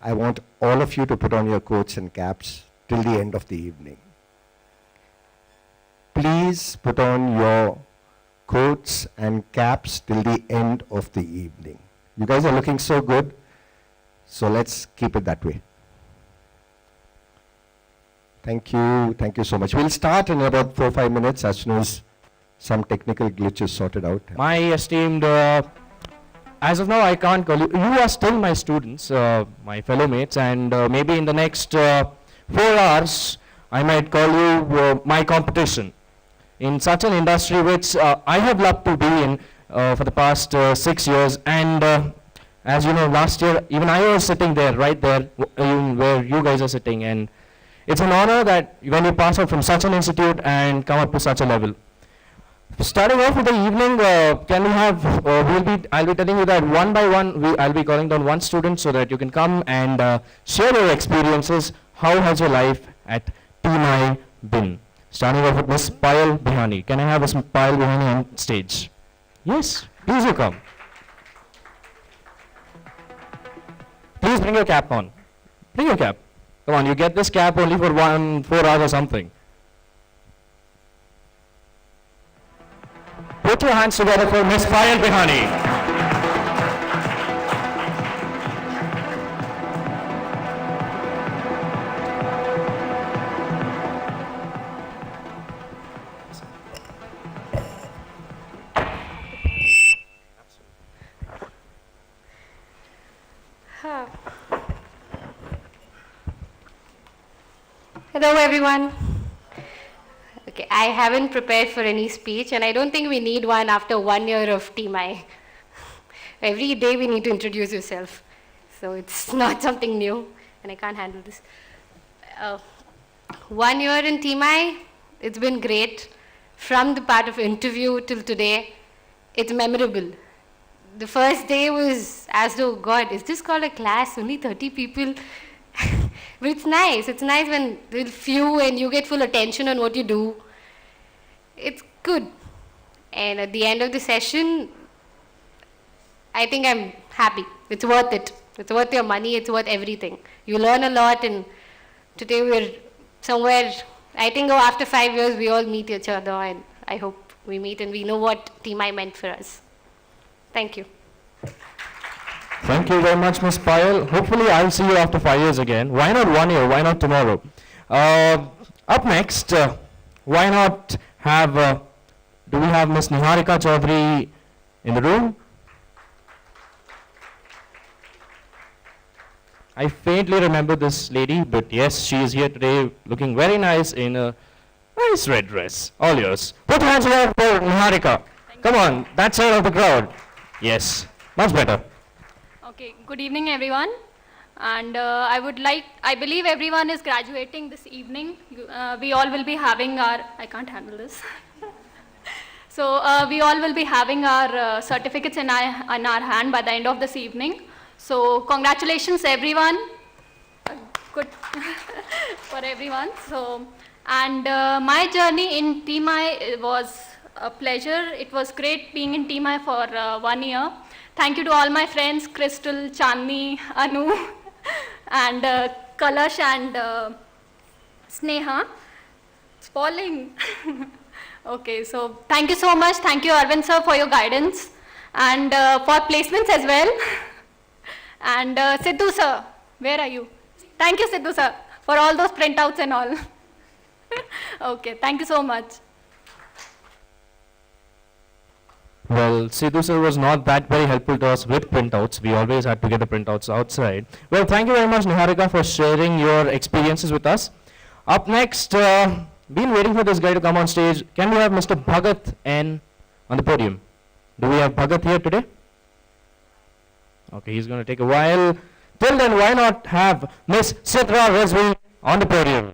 I want all of you to put on your coats and caps till the end of the evening. Please put on your coats and caps till the end of the evening. You guys are looking so good, so let's keep it that way. Thank you so much. We'll start in about 4 or 5 minutes as soon as some technical glitches sorted out. My esteemed, as of now I can't call you, you are still my students, my fellow mates, and maybe in the next 4 hours I might call you my competition. In such an industry which I have loved to be in for the past 6 years, and as you know, last year even I was sitting there, right there where you guys are sitting, and it's an honor that when you pass out from such an institute and come up to such a level. Starting off with the evening, can we have, I'll be telling you that one by one, I'll be calling down one student so that you can come and share your experiences. How has your life at teamI been? Starting off with Miss Payal Bihani. Can I have Miss Payal Bihani on stage? Yes, please do come. Please bring your cap on. Bring your cap. Come on, you get this cap only for 4 hours or something. Put your hands together for Miss Payal Bihani. Hello everyone. Okay, I haven't prepared for any speech and I don't think we need one after 1 year of teamI. Every day we need to introduce yourself. So it's not something new and I can't handle this. 1 year in teamI, it's been great. From the part of interview till today, it's memorable. The first day was as though, God, is this called a class? Only 30 people? But it's nice when there's few and you get full attention on what you do. It's good. And at the end of the session, I think I'm happy. It's worth it. It's worth your money, it's worth everything. You learn a lot, and today we're somewhere, I think after 5 years we all meet each other, and I hope we meet and we know what teamI meant for us. Thank you. Thank you very much, Ms. Payal. Hopefully I'll see you after 5 years again. Why not 1 year? Why not tomorrow? Up next, why not have, do we have Ms. Niharika Chaudhary in the room? I faintly remember this lady, but yes, she is here today looking very nice in a nice red dress. All yours. Put your hands together for Niharika. Come on, that side of the crowd. Yes, much better. Okay, good evening everyone, and I believe everyone is graduating this evening. We all will be having our, I can't handle this. So we all will be having our certificates in our hand by the end of this evening. So congratulations everyone, good for everyone. So, and my journey in teamI was a pleasure. It was great being in teamI for 1 year. Thank you to all my friends, Crystal, Chandni, Anu, and Kalash and Sneha. It's falling. Okay, so thank you so much. Thank you, Arvind sir, for your guidance and for placements as well. And Sidhu sir, where are you? Thank you, Sidhu sir, for all those printouts and all. Okay, thank you so much. Well, Sidhu sir was not that very helpful to us with printouts. We always had to get the printouts outside. Well, thank you very much, Niharika, for sharing your experiences with us. Up next, been waiting for this guy to come on stage. Can we have Mr. Bhagat N on the podium? Do we have Bhagat here today? Okay, he's going to take a while. Till then, why not have Miss Sitra Rizvi on the podium?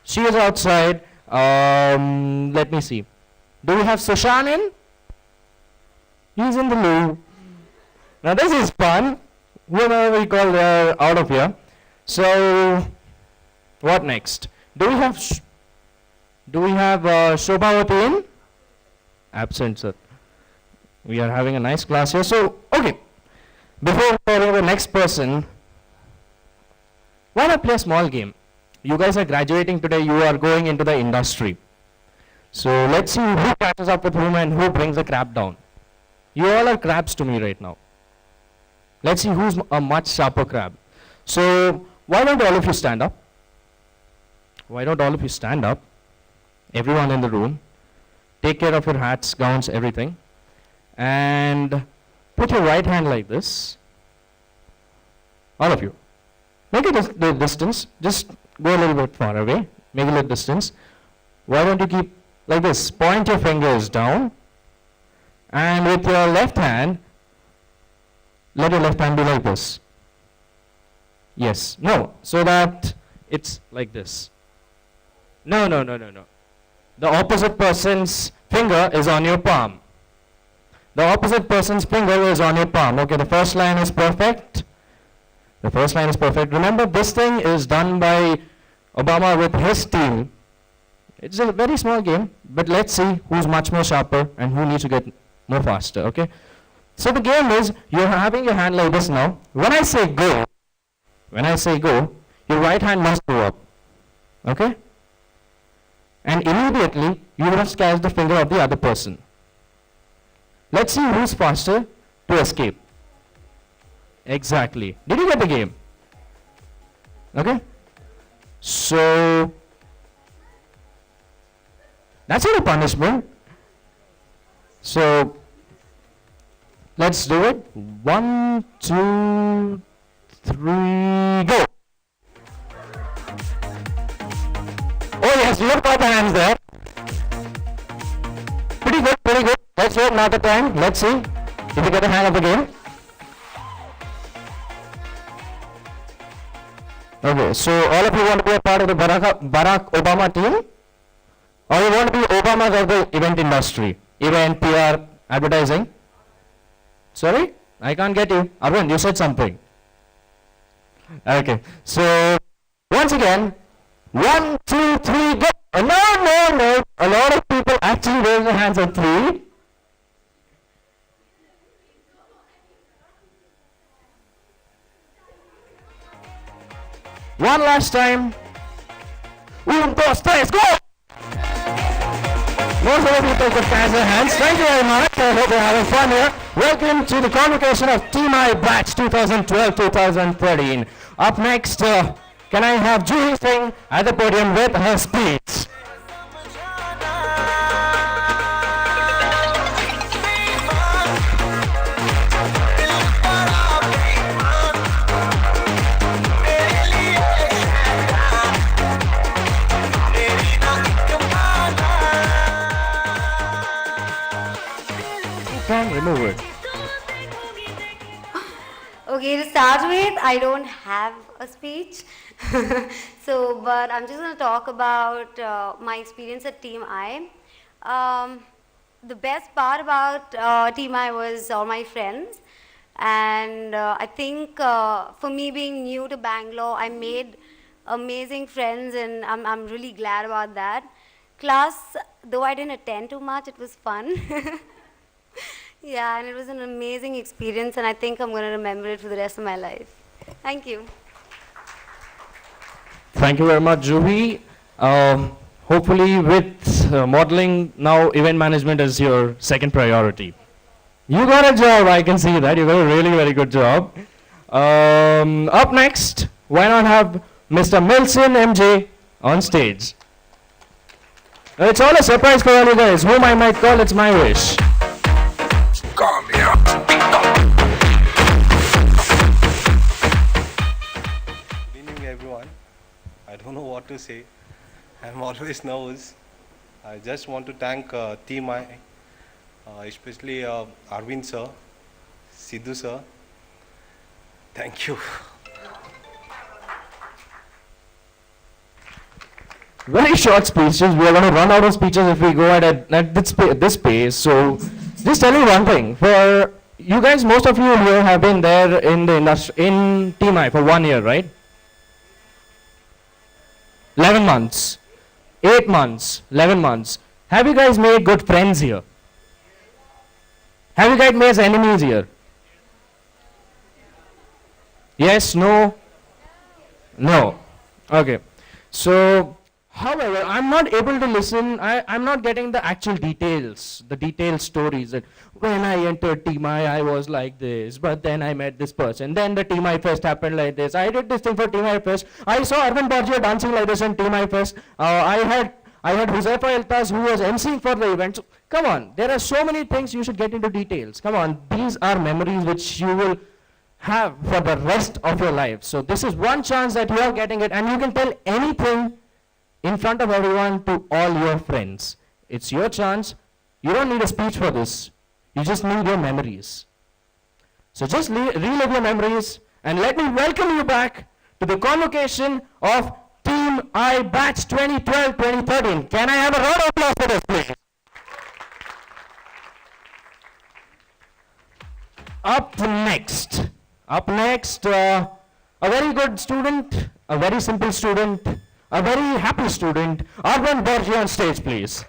She is outside. Let me see. Do we have Sushan in? He's in the loo. Now this is fun. Whoever we call, they're out of here. So, what next? Do we have Shobhavati in? Absent, sir. We are having a nice class here. So, okay. Before we call the next person, Why not play a small game? You guys are graduating today, you are going into the industry. So let's see who catches up with whom and who brings the crab down. You all are crabs to me right now. Let's see who's a much sharper crab. So why don't all of you stand up? Why don't all of you stand up? Everyone in the room. Take care of your hats, gowns, everything. And put your right hand like this. All of you. Make it the distance. Just go a little bit far away. Make a little distance. Why don't you keep like this? Point your fingers down. And with your left hand, let your left hand be like this. Yes. No. So that it's like this. No. The opposite person's finger is on your palm. The opposite person's finger is on your palm. Okay, the first line is perfect. The first line is perfect. Remember, this thing is done by Obama with his team. It's a very small game, but let's see who's much more sharper and who needs to get more faster, okay? So the game is, you're having your hand like this now. When I say go, your right hand must go up, okay? And immediately, you must catch the finger of the other person. Let's see who's faster to escape. Exactly. Did you get the game? Okay? So, that's not a punishment. So, let's do it. 1, 2, 3, go. Oh yes, look at the hands there. Pretty good, pretty good. Let's wait another time. Let's see if you get the hang of the game. Okay, so all of you want to be a part of the Barack Obama team? Or you want to be Obama of the event industry? Event, PR, advertising? Sorry? I can't get you. Arvind, you said something. Okay, so once again, 1, 2, 3, go! No. A lot of people actually raise their hands at 3. One last time. 1, 2, 3, go! Most of the people could raise their hands. Thank you very much. I hope you're having fun here. Welcome to the Convocation of teamI batch 2012-2013. Up next, can I have Juhi Singh at the podium with her speech? Remove it. Okay, to start with, I don't have a speech. But I'm just going to talk about my experience at teamI. The best part about teamI was all my friends. And I think for me being new to Bangalore, I made amazing friends, and I'm really glad about that. Class, though I didn't attend too much, it was fun. Yeah, and it was an amazing experience, and I think I'm going to remember it for the rest of my life. Thank you. Thank you very much, Juhi. Hopefully with modeling, now event management is your second priority. You got a job, I can see that. You got a really very good job. Up next, why not have Mr. Milson MJ on stage? It's all a surprise for all you guys. Whom I might call, it's my wish. Good evening, everyone. I don't know what to say. I'm always nervous. I just want to thank teamI, especially Arvind sir, Sidhu sir. Thank you. Very short speeches. We are going to run out of speeches if we go at this pace. So, just tell you one thing. For you guys, most of you here have been there in the industry, in teamI for 1 year, right? 11 months, 8 months, 11 months. Have you guys made good friends here? Have you guys made enemies here? Yes, no? No. Okay. So, however, I'm not able to listen. I'm not getting the actual details, the detailed stories that when I entered teamI, I was like this, but then I met this person. Then the teamI fest happened like this. I did this thing for teamI fest. I saw Arvind Borgia dancing like this in teamI fest. I had Josefa Eltas who was emceeing for the event. So, come on, there are so many things you should get into details. Come on, these are memories which you will have for the rest of your life. So this is one chance that you are getting it, and you can tell anything in front of everyone to all your friends. It's your chance. You don't need a speech for this. You just need your memories. So just relive your memories, and let me welcome you back to the convocation of Team I Batch 2012-2013. Can I have a round of applause for this, please? Up next, a very good student, a very simple student, a very happy student, Arvind Borgia on stage, please.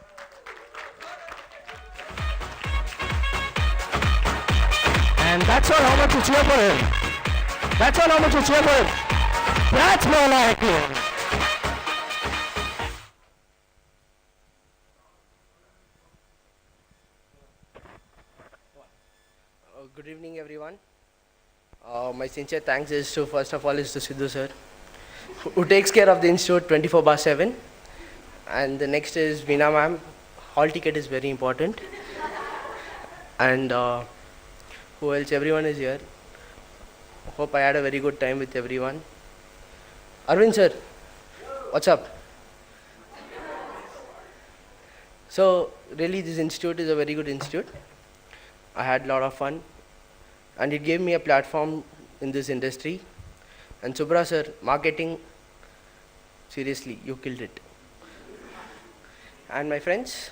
And that's all how much you cheer for him. That's all how much you cheer for him. That's more like it. Good evening, everyone. My sincere thanks is to, first of all, is to Sidhu sir, who takes care of the institute 24/7. And the next is Veena ma'am. Hall ticket is very important. And who else? Everyone is here. Hope I had a very good time with everyone. Arvind sir, what's up? So, really, this institute is a very good institute. I had a lot of fun, and it gave me a platform in this industry. And Subra sir, marketing, seriously, you killed it. And my friends,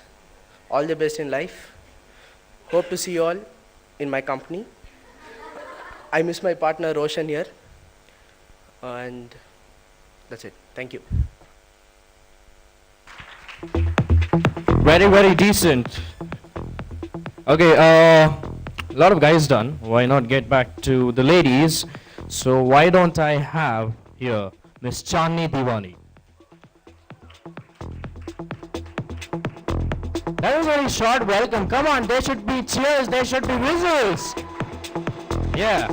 all the best in life. Hope to see you all in my company. I miss my partner Roshan here. And that's it. Thank you. Very, very decent. Okay, a lot of guys done. Why not get back to the ladies? So why don't I have here Miss Chandni Diwani? That was a very short welcome. Come on, there should be cheers, there should be whistles. Yeah.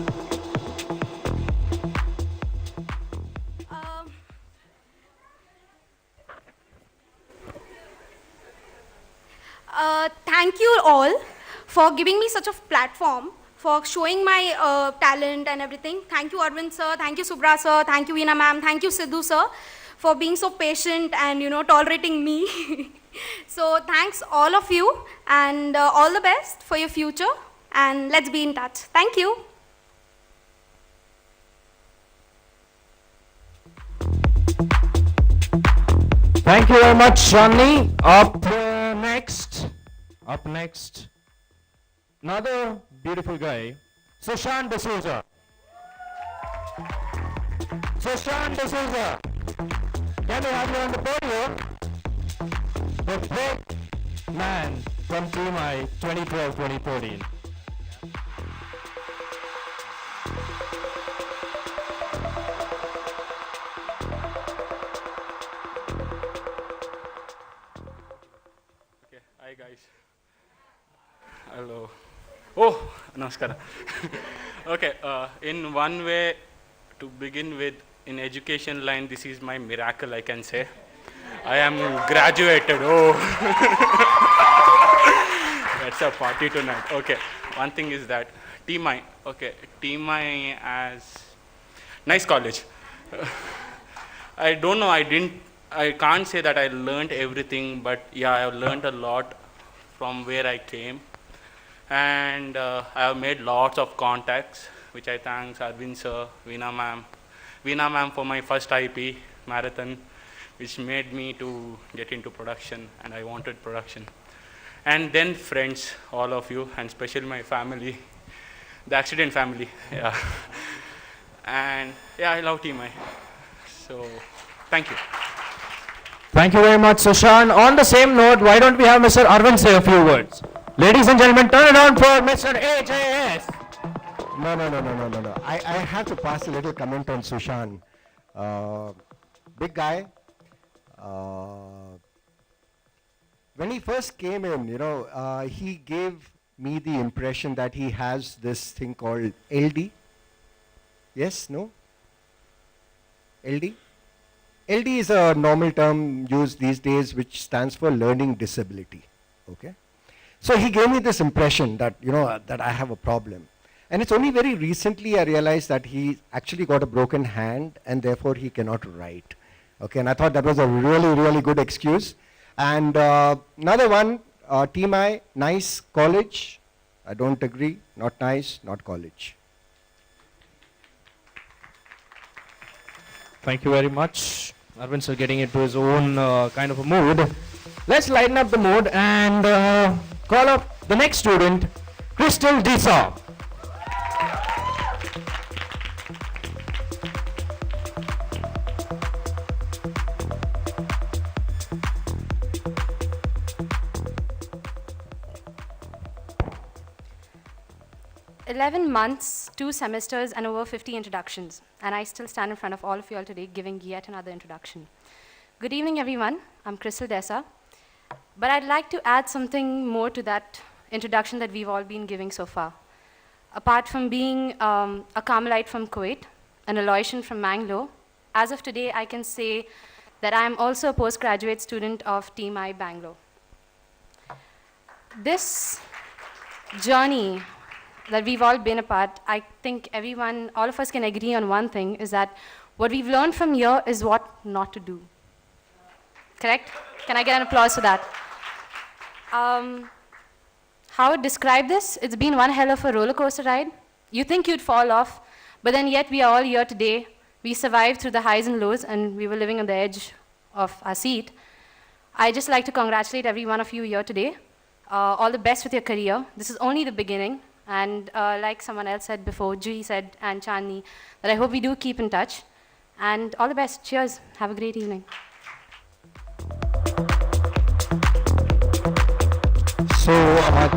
Thank you all for giving me such a platform, for showing my talent and everything. Thank you, Arvind sir. Thank you, Subra sir. Thank you, Veena ma'am. Thank you, Sidhu sir, for being so patient and tolerating me. So thanks all of you, and all the best for your future. And let's be in touch. Thank you. Thank you very much, Shani. Up next, another beautiful guy, Sushant D'Souza. Sushant D'Souza, can we have you on the podium? The big man from teamI 2012-2014. Okay, hi guys. Hello. Oh, namaskara. Okay, in one way, to begin with, in education line, this is my miracle, I can say. I am graduated. Oh, that's a party tonight. Okay, one thing is that teamI. Okay, teamI as nice college. I don't know. I can't say that I learned everything, but yeah, I have learned a lot from where I came. And I have made lots of contacts, which I thank Arvind sir, Veena ma'am for my first IP marathon, which made me to get into production, and I wanted production. And then friends, all of you, and especially my family, the accident family, yeah. And yeah, I love teamI. So, thank you. Thank you very much, Sushant. On the same note, why don't we have Mr. Arvind say a few words? Ladies and gentlemen, turn it on for Mr. AJS. No. I have to pass a little comment on Sushant. Big guy. Uh, when he first came in, he gave me the impression that he has this thing called LD. Yes, no? LD? LD is a normal term used these days which stands for learning disability. Okay? So he gave me this impression that, that I have a problem. And it's only very recently I realized that he actually got a broken hand and therefore he cannot write. Okay, and I thought that was a really, really good excuse. And another one, teamI, nice college. I don't agree, not nice, not college. Thank you very much. Arvind sir getting into his own kind of a mood. Let's lighten up the mood and call up the next student, Crystal Disa. "11 months, 2 semesters, and over 50 introductions. And I still stand in front of all of you all today giving yet another introduction. Good evening, everyone. I'm Crystal Desa. But I'd like to add something more to that introduction that we've all been giving so far. Apart from being a Carmelite from Kuwait, an Aloysian from Bangalore, as of today, I can say that I'm also a postgraduate student of teamI Bangalore. This journey that we've all been a part, I think all of us can agree on one thing, is that what we've learned from here is what not to do. Correct? Can I get an applause for that? How to describe this? It's been one hell of a roller coaster ride. You think you'd fall off, but then yet we are all here today. We survived through the highs and lows, and we were living on the edge of our seat. I'd just like to congratulate every one of you here today. All the best with your career. This is only the beginning. And like someone else said before, Juhi said, and Chandni, that I hope we do keep in touch. And all the best. Cheers. Have a great evening. So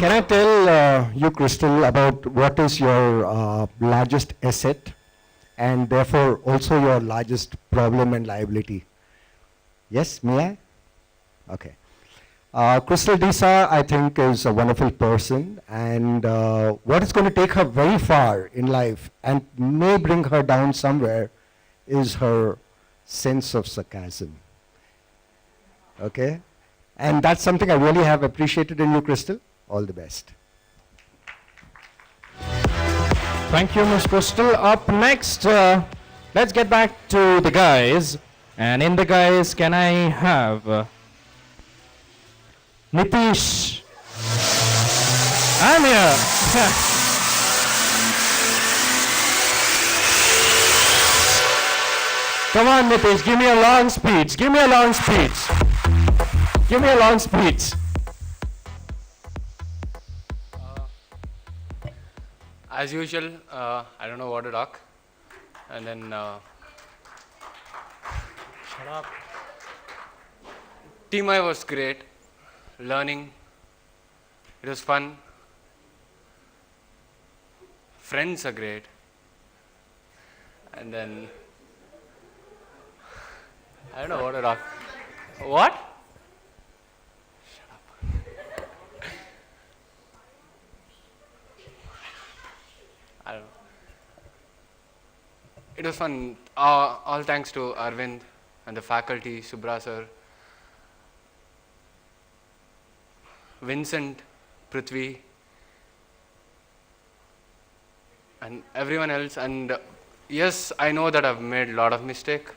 can I tell you, Crystal, about what is your largest asset and therefore also your largest problem and liability? Yes, may I? Okay. Crystal Disa, I think, is a wonderful person, and what is going to take her very far in life and may bring her down somewhere is her sense of sarcasm. Okay? And that's something I really have appreciated in you, Crystal. All the best. Thank you, Ms. Crystal. Up next, let's get back to the guys. And in the guys, can I have Nitish? I'm here. Come on, Nitish, give me a long speech. Give me a long speech. Give me a long speech. As usual, I don't know what to talk. And then, shut up. teamI was great. Learning. It was fun. Friends are great. And then, I don't know what to talk. What? Shut up. I don't know. It was fun. All thanks to Arvind and the faculty, Subra sir, Vincent, Prithvi, and everyone else. And yes, I know that I've made a lot of mistakes,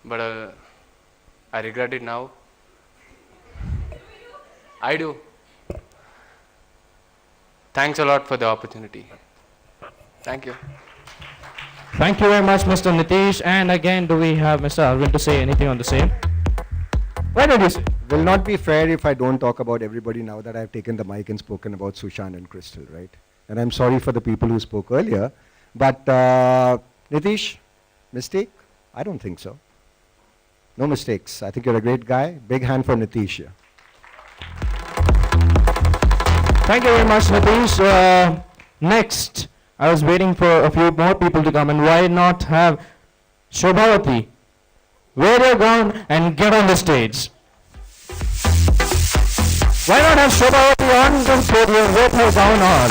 but I regret it now. I do. Thanks a lot for the opportunity. Thank you. Thank you very much, Mr. Nitish. And again, do we have Mr. Arvind to say anything on the same? Why don't you say? Will not be fair if I don't talk about everybody now that I've taken the mic and spoken about Sushant and Crystal, right? And I'm sorry for the people who spoke earlier. But Nitish, mistake? I don't think so. No mistakes. I think you're a great guy. Big hand for Nitish here. Thank you very much, Nitish. Next, I was waiting for a few more people to come, and why not have Shobhavati wear your gown and get on the stage? Why not have Shobhavati on the podium with her gown on?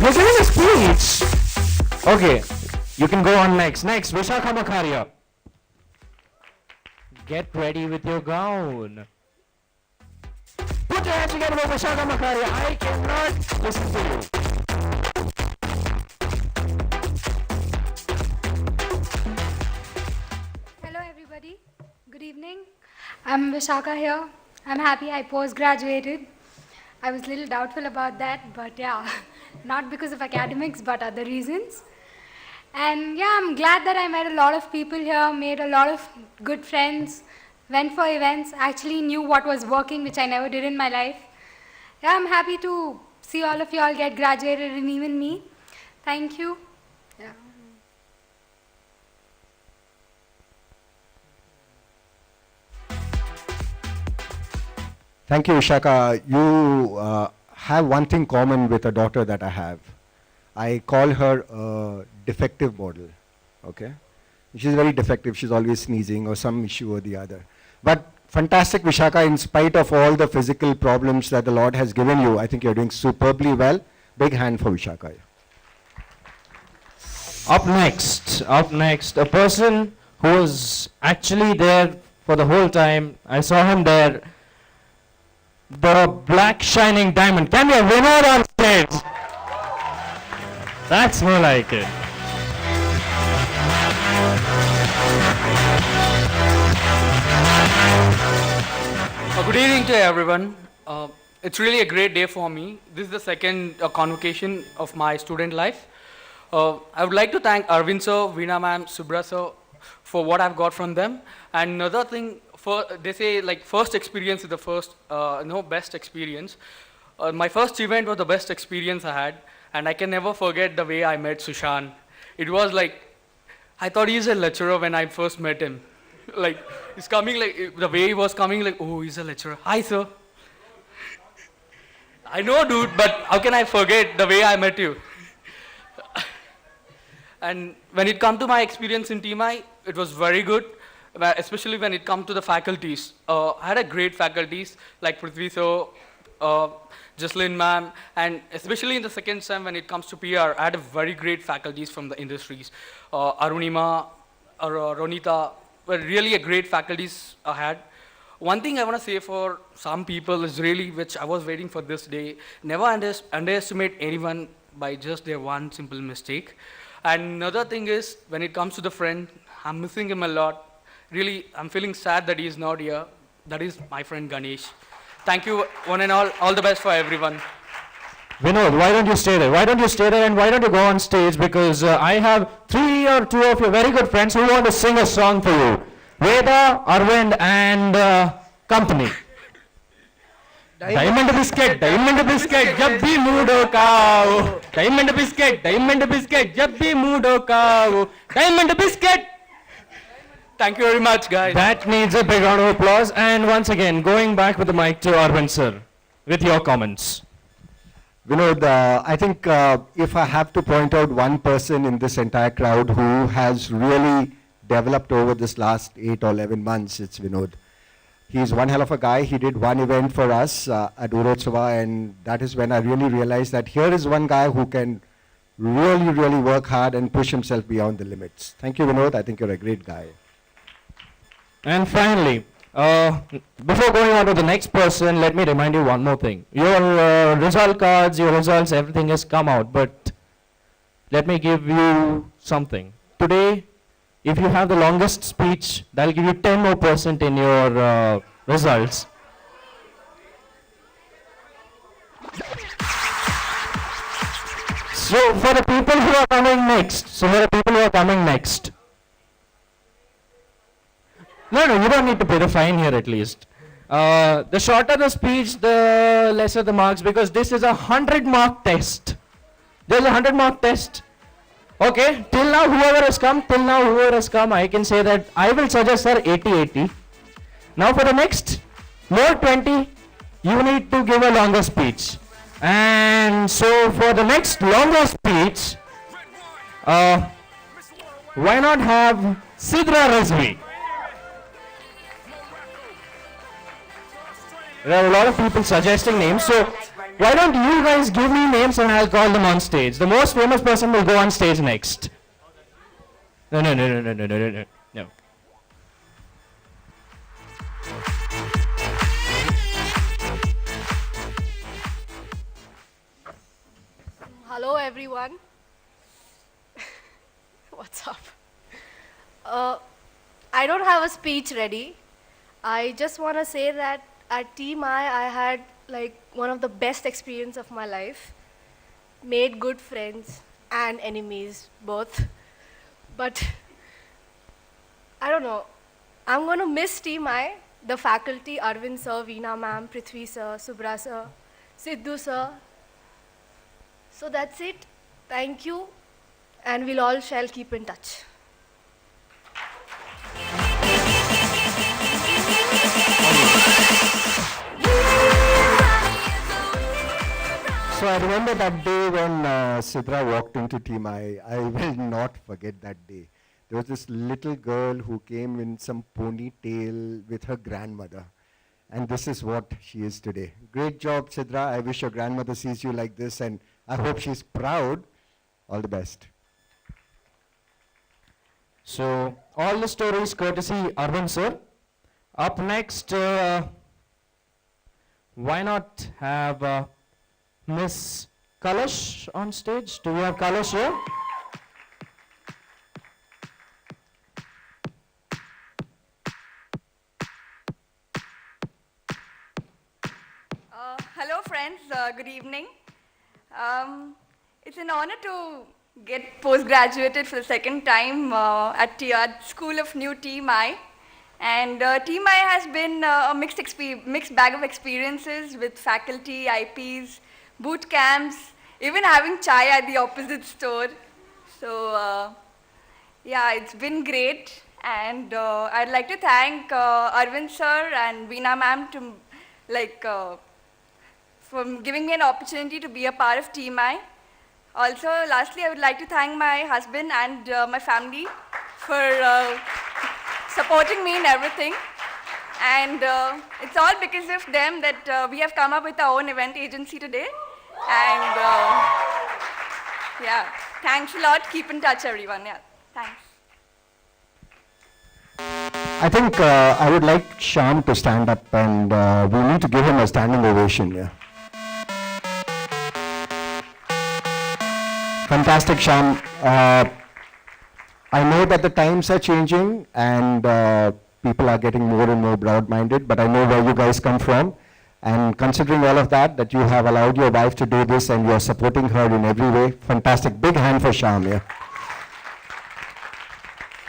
You're giving a speech. Okay, you can go on next. Next, Vishakha Makharia. Get ready with your gown. Put your hands together for Vishakha Makharia. I cannot listen to you. Hello everybody, good evening. I'm Vishakha here. I'm happy I post-graduated. I was a little doubtful about that, but yeah, not because of academics, but other reasons. And yeah, I'm glad that I met a lot of people here, made a lot of good friends, went for events, actually knew what was working, which I never did in my life. Yeah, I'm happy to see all of you all get graduated and even me. Thank you. Yeah. Thank you, Vishaka. You have one thing common with a daughter that I have. I call her a defective model, okay? She's very defective. She's always sneezing or some issue or the other. But fantastic, Vishaka, in spite of all the physical problems that the Lord has given you, I think you're doing superbly well. Big hand for Vishaka. Up next, a person who was actually there for the whole time. I saw him there. The black shining diamond. Can we have Vinod on stage? That's more like it. Good evening to everyone. It's really a great day for me. This is the second convocation of my student life. I would like to thank Arvind sir, Veena ma'am, Subra sir for what I've got from them. And another thing, they say like first experience is the first, best experience. My first event was the best experience I had, and I can never forget the way I met Sushan. It was like, I thought he's a lecturer when I first met him. Like, he's coming like, the way he was coming like, oh, he's a lecturer. Hi, sir. I know, dude, but how can I forget the way I met you? And when it comes to my experience in teamI, it was very good, especially when it comes to the faculties. I had a great faculties like Prithvi sir, Jocelyn ma'am, and especially in the second sem when it comes to PR, I had a very great faculties from the industries. Arunima, Ronita, were really a great faculties I had. One thing I want to say for some people is really, which I was waiting for this day, never underestimate anyone by just their one simple mistake. And another thing is, when it comes to the friend, I'm missing him a lot. Really, I'm feeling sad that he's not here. That is my friend Ganesh. Thank you, one and all the best for everyone. Vinod, why don't you stay there? Why don't you stay there and why don't you go on stage? Because I have 3 or 2 of your very good friends who want to sing a song for you. Veda, Arvind, and company. Diamond biscuit, jab bhi moodo kao. Diamond biscuit, jab bhi moodo kao. Diamond biscuit. Thank you very much, guys. That needs a big round of applause. And once again, going back with the mic to Arvind sir, with your comments. Vinod, I think if I have to point out one person in this entire crowd who has really developed over this last 8 or 11 months, it's Vinod. He's one hell of a guy. He did one event for us at Urotsava, and that is when I really realized that here is one guy who can really work hard and push himself beyond the limits. Thank you, Vinod. I think you're a great guy. And finally, before going on to the next person, let me remind you one more thing. Your result cards, your results, everything has come out, but let me give you something. Today, if you have the longest speech, that'll give you 10 more % in your results. So for the people who are coming next, no, you don't need to pay the fine here at least. The shorter the speech, the lesser the marks, because this is a 100-mark test. There's a 100-mark test. Okay, till now whoever has come, I can say that I will suggest sir 80-80. Now for the next, more 20, you need to give a longer speech. And so for the next longer speech, why not have Sidra Rizvi? There are a lot of people suggesting names, so why don't you guys give me names and I'll call them on stage. The most famous person will go on stage next. No. No. Hello everyone. What's up? I don't have a speech ready. I just want to say that at teamI I had like one of the best experience of my life. Made good friends and enemies both. But I don't know. I'm going to miss teamI, the faculty, Arvind sir, Veena ma'am, Prithvi sir, Subra sir, Sidhu sir. So that's it. Thank you. And we'll all shall keep in touch. So I remember that day when Sidra walked into teamI. I will not forget that day. There was this little girl who came in some ponytail with her grandmother. And this is what she is today. Great job, Sidra. I wish your grandmother sees you like this, and I hope she's proud. All the best. So all the stories courtesy Arvind sir. Up next, why not have Miss Kalash on stage? Do we have Kalash here? Hello friends, good evening. It's an honor to get post-graduated for the second time at School of New teamI. And teamI has been a mixed bag of experiences with faculty, IPs, boot camps, even having chai at the opposite store. So yeah, it's been great. And I'd like to thank Arvind sir and Veena ma'am for giving me an opportunity to be a part of teamI. Also, lastly, I would like to thank my husband and my family for supporting me in everything. And it's all because of them that we have come up with our own event agency today. And yeah, thanks a lot. Keep in touch, everyone. Yeah, thanks. I think I would like Shyam to stand up, and we need to give him a standing ovation. Yeah. Fantastic, Shyam. I know that the times are changing and people are getting more and more broad-minded, but I know where you guys come from. And considering all of that, that you have allowed your wife to do this and you're supporting her in every way, fantastic. Big hand for Shyam, yeah.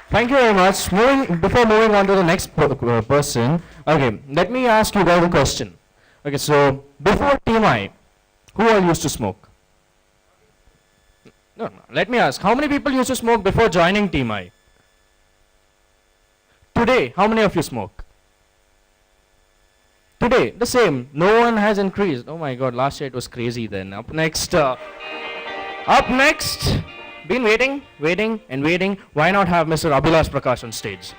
Thank you very much. Before moving on to the next person, okay, let me ask you guys a question. Okay, so before teamI, who all used to smoke? No, let me ask, how many people used to smoke before joining teamI? Today, how many of you smoke? Today, the same. No one has increased. Oh my God, last year it was crazy then. Up next, been waiting. Why not have Mr. Abhilash Prakash on stage?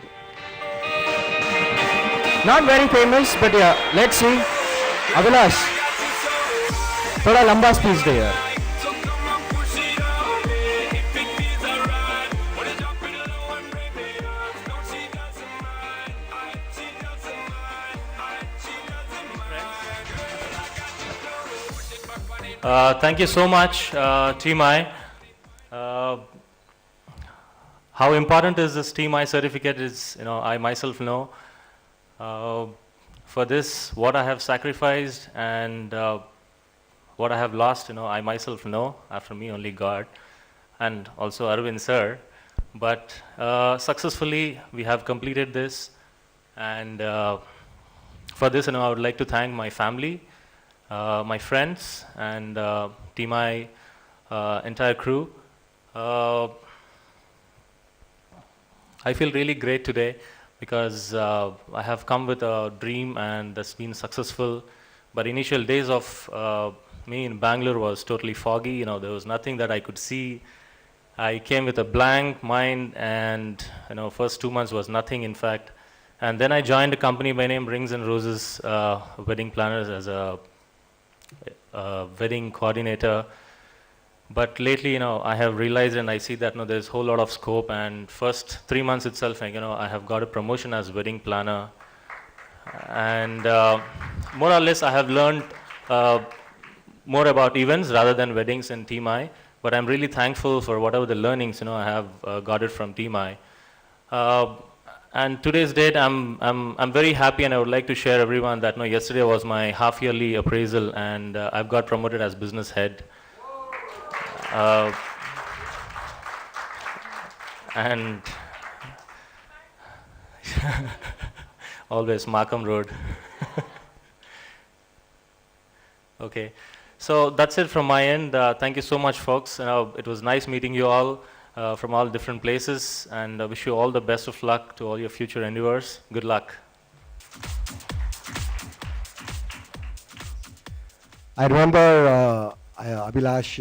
Not very famous, but yeah, let's see. Abhilash, thoda lamba speech de yaar. Thank you so much, teamI. How important is this teamI certificate is, I myself know. For this, what I have sacrificed and what I have lost, I myself know. After me, only God, and also Arvind sir. But successfully, we have completed this, and for this, I would like to thank my family, my friends, and teamI entire crew. I feel really great today because I have come with a dream and that's been successful. But initial days of me in Bangalore was totally foggy. You know, there was nothing that I could see. I came with a blank mind, and first 2 months was nothing, in fact. And then I joined a company by name Rings and Roses Wedding Planners as a wedding coordinator. But lately, I have realized and I see that there's a whole lot of scope. And first 3 months itself, I have got a promotion as wedding planner. And more or less, I have learned more about events rather than weddings in teamI. But I'm really thankful for whatever the learnings I have got it from teamI. And today's date, I'm very happy, and I would like to share everyone that yesterday was my half-yearly appraisal, and I've got promoted as business head. And always Markham Road. Okay, so that's it from my end. Thank you so much, folks. It was nice meeting you all from all different places, and I wish you all the best of luck to all your future endeavors. Good luck. I remember Abhilash,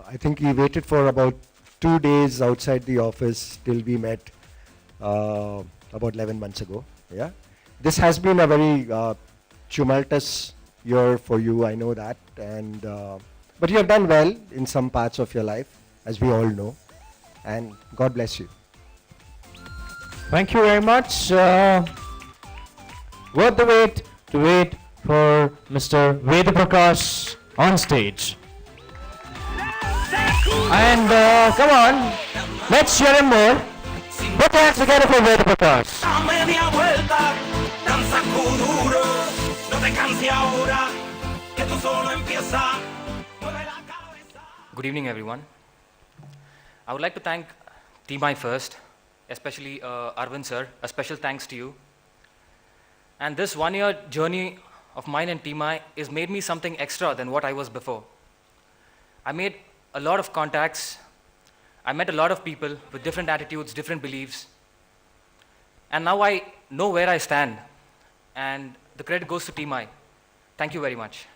I think he waited for about 2 days outside the office till we met about 11 months ago. Yeah, this has been a very tumultuous year for you, I know that, and but you have done well in some parts of your life, as we all know, and God bless you. Thank you very much. Worth the wait to wait for Mr. Vedaprakash on stage. And come on, let's hear him more. Put your hands together for Vedaprakash. Good evening, everyone. I would like to thank teamI first, especially Arvind sir. A special thanks to you. And this 1-year journey of mine and teamI has made me something extra than what I was before. I made a lot of contacts. I met a lot of people with different attitudes, different beliefs. And now I know where I stand. And the credit goes to teamI. Thank you very much.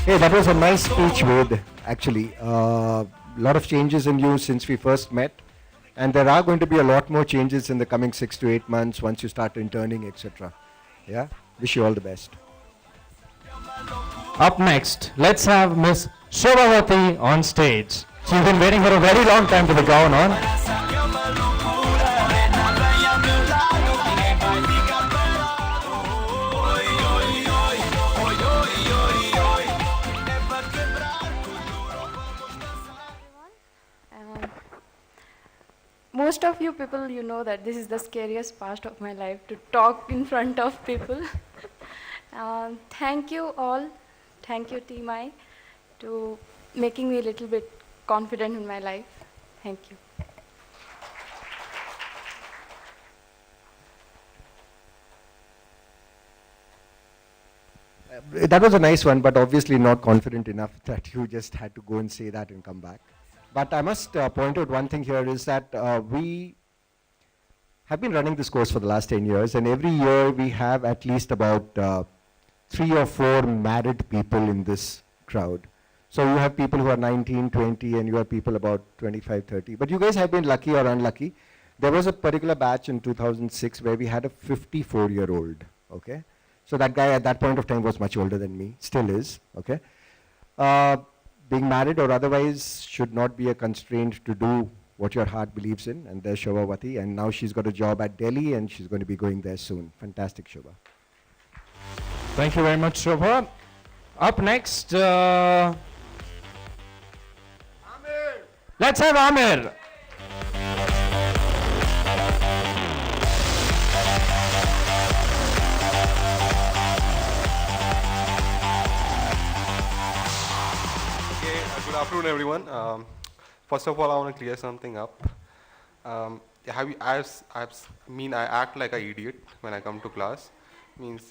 Hey, that was a nice speech, Ved, actually. A lot of changes in you since we first met. And there are going to be a lot more changes in the coming 6 to 8 months once you start interning, etc. Yeah? Wish you all the best. Up next, let's have Miss Shobhavati on stage. She's been waiting for a very long time to be gone on. Most of you people, you know that this is the scariest part of my life, to talk in front of people. Thank you all. Thank you, teamI, to making me a little bit confident in my life. Thank you. That was a nice one, but obviously not confident enough that you just had to go and say that and come back. But I must point out one thing here is that we have been running this course for the last 10 years, and every year we have at least about 3 or 4 married people in this crowd. So you have people who are 19, 20, and you have people about 25, 30. But you guys have been lucky or unlucky. There was a particular batch in 2006 where we had a 54-year-old, okay? So that guy at that point of time was much older than me, still is, okay? Being married or otherwise should not be a constraint to do what your heart believes in, and there's Shobhavati, and now she's got a job at Delhi and she's going to be going there soon. Fantastic, Shobha. Thank you very much, Shobha. Up next, let's have Amir. Good afternoon, everyone. First of all, I want to clear something up. I act like an idiot when I come to class. Means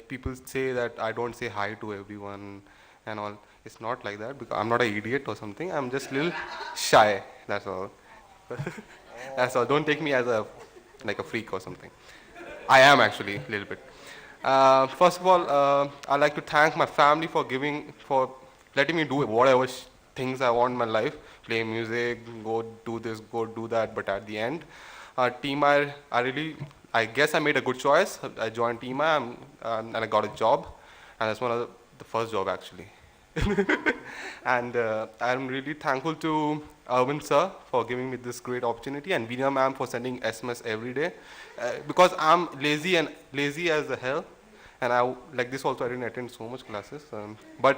people say that I don't say hi to everyone and all. It's not like that because I'm not an idiot or something. I'm just a little shy. That's all. That's all. Don't take me as a freak or something. I am actually a little bit. First of all, I'd like to thank my family for letting me do whatever things I want in my life, play music, go do this, go do that. But at the end, teamI, I guess I made a good choice. I joined teamI and I got a job, and that's one of the first job actually. And I'm really thankful to Arvind sir for giving me this great opportunity, and Veena ma'am for sending SMS every day. Because I'm lazy as the hell, and like this also I didn't attend so much classes. But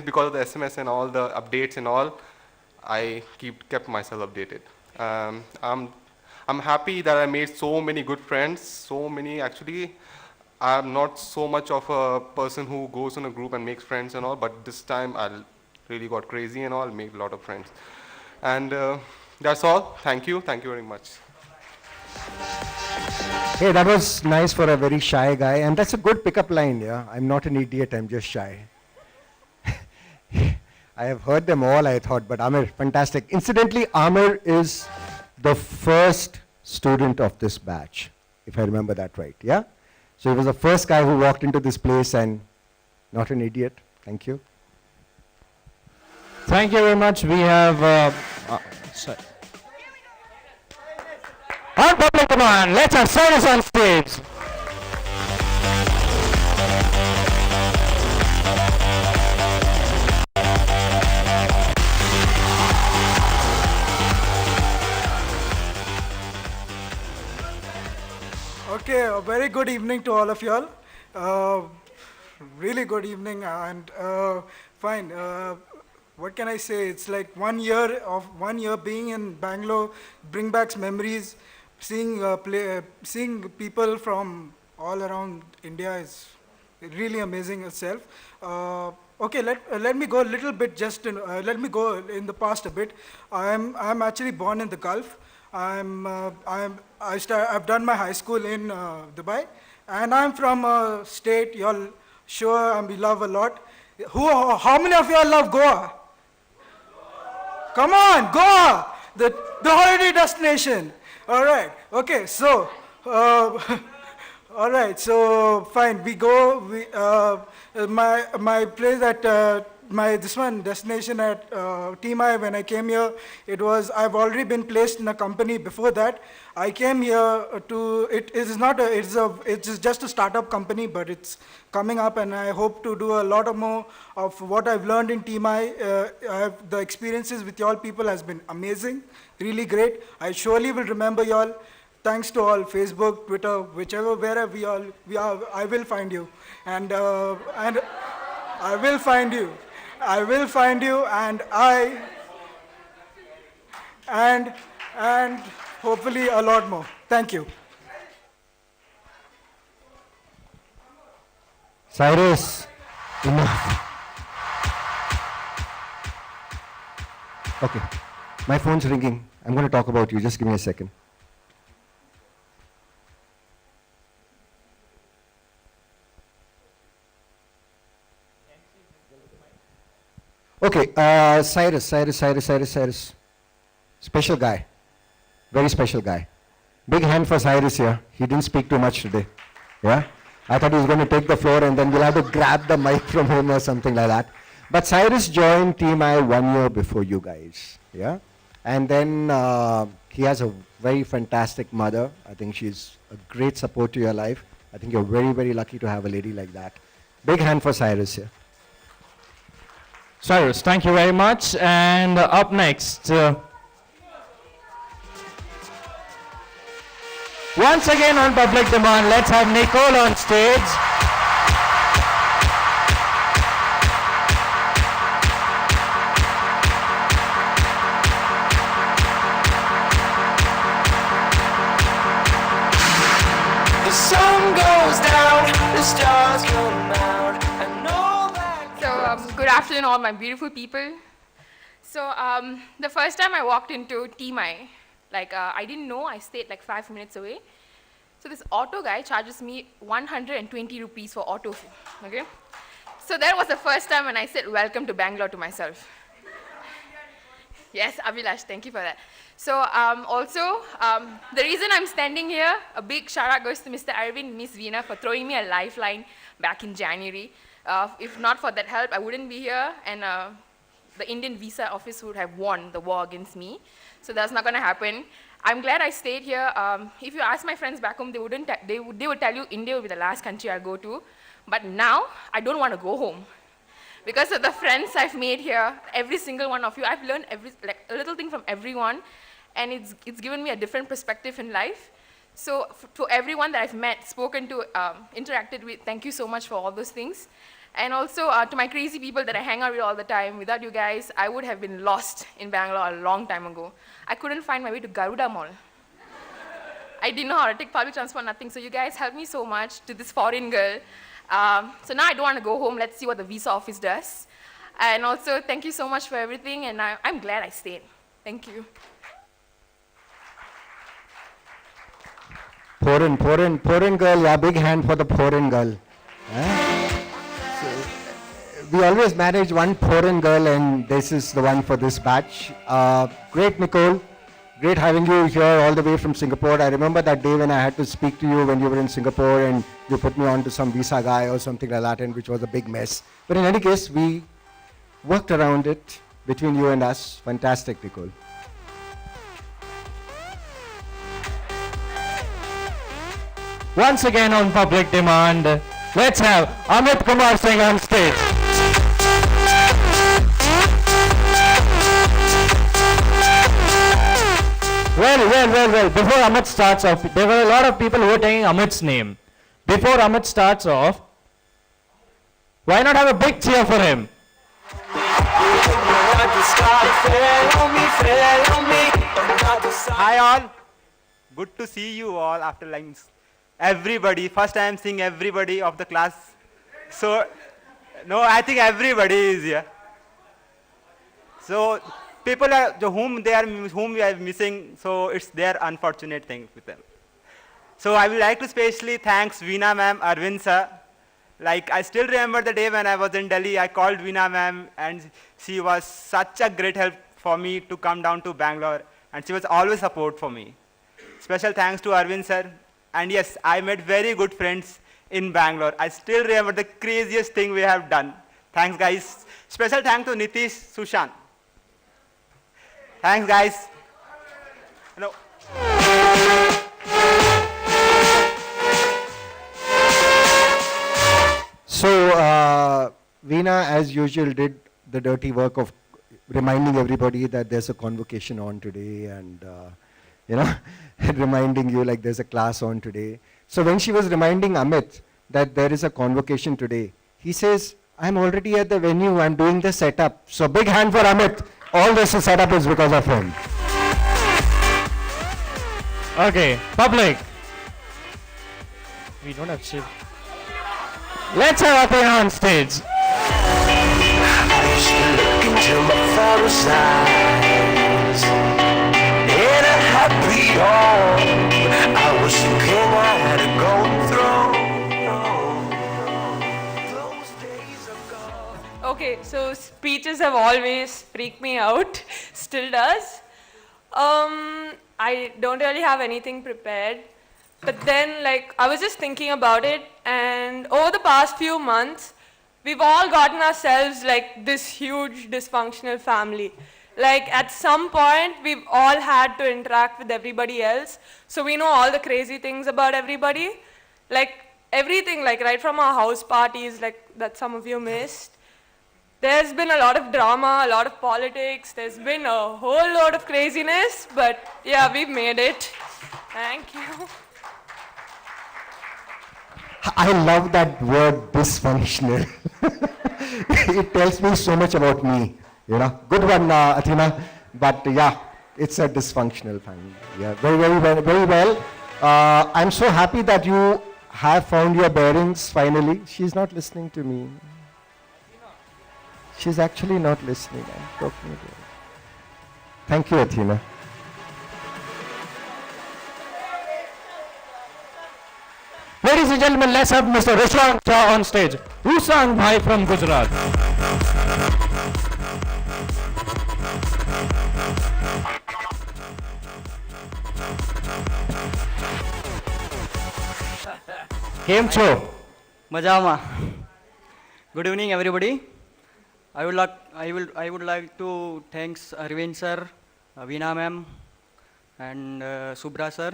because of the SMS and all the updates and all, I kept myself updated. I'm happy that I made so many good friends. So many actually. I'm not so much of a person who goes in a group and makes friends and all, but this time I really got crazy and all, made a lot of friends. And that's all. Thank you. Thank you very much. Hey, that was nice for a very shy guy, and that's a good pickup line, yeah. I'm not an idiot, I'm just shy. I have heard them all, I thought, but Amir, fantastic. Incidentally, Amir is the first student of this batch, if I remember that right, yeah? So he was the first guy who walked into this place, and not an idiot. Thank you. Thank you very much. We have on public demand, let's have Cyrus on stage. Okay, a very good evening to all of y'all. Really good evening, and fine. What can I say? It's like 1 year being in Bangalore, bring back memories. Seeing people from all around India is really amazing itself. Okay, let me go a little bit. Let me go in the past a bit. I'm actually born in the Gulf. I've done my high school in Dubai, and I'm from a state y'all sure we love a lot. How many of y'all love Goa? Come on, Goa, the holiday destination. All right. Okay. So, all right. So fine. We go. My place at destination at teamI. When I came here, I've already been placed in a company before that. I came here it's just a startup company, but it's coming up, and I hope to do a lot more of what I've learned in teamI. The experiences with y'all people has been amazing, really great. I surely will remember y'all. Thanks to all, Facebook, Twitter, wherever we are, I will find you, and I will find you. I will find you, and hopefully a lot more. Thank you. Cyrus, enough. Okay, my phone's ringing. I'm going to talk about you. Just give me a second. Okay, Cyrus. Special guy. Very special guy. Big hand for Cyrus here. He didn't speak too much today. Yeah? I thought he was going to take the floor and then we'll have to grab the mic from him or something like that. But Cyrus joined teamI 1 year before you guys. Yeah? And then he has a very fantastic mother. I think she's a great support to your life. I think you're very, very lucky to have a lady like that. Big hand for Cyrus here. Cyrus, thank you very much. And up next, once again on public demand, let's have Nicole on stage. The sun goes down, the stars come out, and all that. So, good afternoon, all my beautiful people. So, the first time I walked into teamI, I didn't know, I stayed like 5 minutes away. So this auto guy charges me 120 rupees for auto fee, okay? So that was the first time when I said welcome to Bangalore to myself. Yes, Abhilash, thank you for that. So the reason I'm standing here, a big shout out goes to Mr. Arvind, Miss Veena for throwing me a lifeline back in January. If not for that help, I wouldn't be here, and the Indian visa office would have won the war against me. So that's not going to happen. I'm glad I stayed here. If you ask my friends back home, they would tell you India will be the last country I'll go to. But now, I don't want to go home. Because of the friends I've made here, every single one of you, I've learned a little thing from everyone, and it's given me a different perspective in life. So to everyone that I've met, spoken to, interacted with, thank you so much for all those things. And also to my crazy people that I hang out with all the time, without you guys, I would have been lost in Bangalore a long time ago. I couldn't find my way to Garuda Mall. I didn't know how to take public transport, nothing. So you guys helped me so much, to this foreign girl. So now I don't want to go home. Let's see what the visa office does. And also, thank you so much for everything, and I'm glad I stayed. Thank you. Foreign girl, yeah, big hand for the foreign girl. We always manage one foreign girl, and this is the one for this batch. Great, Nicole. Great having you here all the way from Singapore. I remember that day when I had to speak to you when you were in Singapore and you put me on to some visa guy or something like that, and which was a big mess. But in any case, we worked around it between you and us. Fantastic, Nicole. Once again on public demand, let's have Amit Kumar Singh on stage. Well, before Amit starts off, there were a lot of people who were taking Amit's name. Before Amit starts off, why not have a big cheer for him? Hi all, good to see you all after lines. Everybody, first time seeing everybody of the class. So, no, I think everybody is here. So, people are whom we are missing, so it's their unfortunate thing with them. So I would like to specially thank Veena ma'am, Arvind sir. Like I still remember the day when I was in Delhi, I called Veena ma'am and she was such a great help for me to come down to Bangalore, and she was always support for me. Special thanks to Arvind sir. And yes, I made very good friends in Bangalore. I still remember the craziest thing we have done. Thanks guys. Special thanks to Nitish, Sushant. Thanks, guys. Hello. So, Veena, as usual, did the dirty work of reminding everybody that there's a convocation on today, and reminding you like there's a class on today. So when she was reminding Amit that there is a convocation today, he says, I'm already at the venue, I'm doing the setup. So big hand for Amit. All this setup is because of him. Okay, public. We don't have shit. Let's have Athena on stage. I used to look into my father's eyes. In a happy home, I was thinking I had a golden throne. Those days are gone. Okay, so speeches have always freaked me out, still does. I don't really have anything prepared, but then I was just thinking about it, and over the past few months, we've all gotten ourselves this huge dysfunctional family. At some point, we've all had to interact with everybody else, so we know all the crazy things about everybody. Everything, right from our house parties, that some of you missed. There's been a lot of drama, a lot of politics, there's been a whole lot of craziness, but yeah, we've made it. Thank you. I love that word dysfunctional. It tells me so much about me. Good one, Athena. But yeah, it's a dysfunctional family. Yeah, very well. I'm so happy that you have found your bearings finally. She's not listening to me. She's actually not listening. I'm talking to her. Thank you, Athena. Ladies and gentlemen, let's have Mr. Rusang Shah on stage. Rusang Bhai from Gujarat. કેમ છો? મજામાં. Good evening, everybody. I would like to thanks Arvind sir, Veena ma'am, and Subra sir.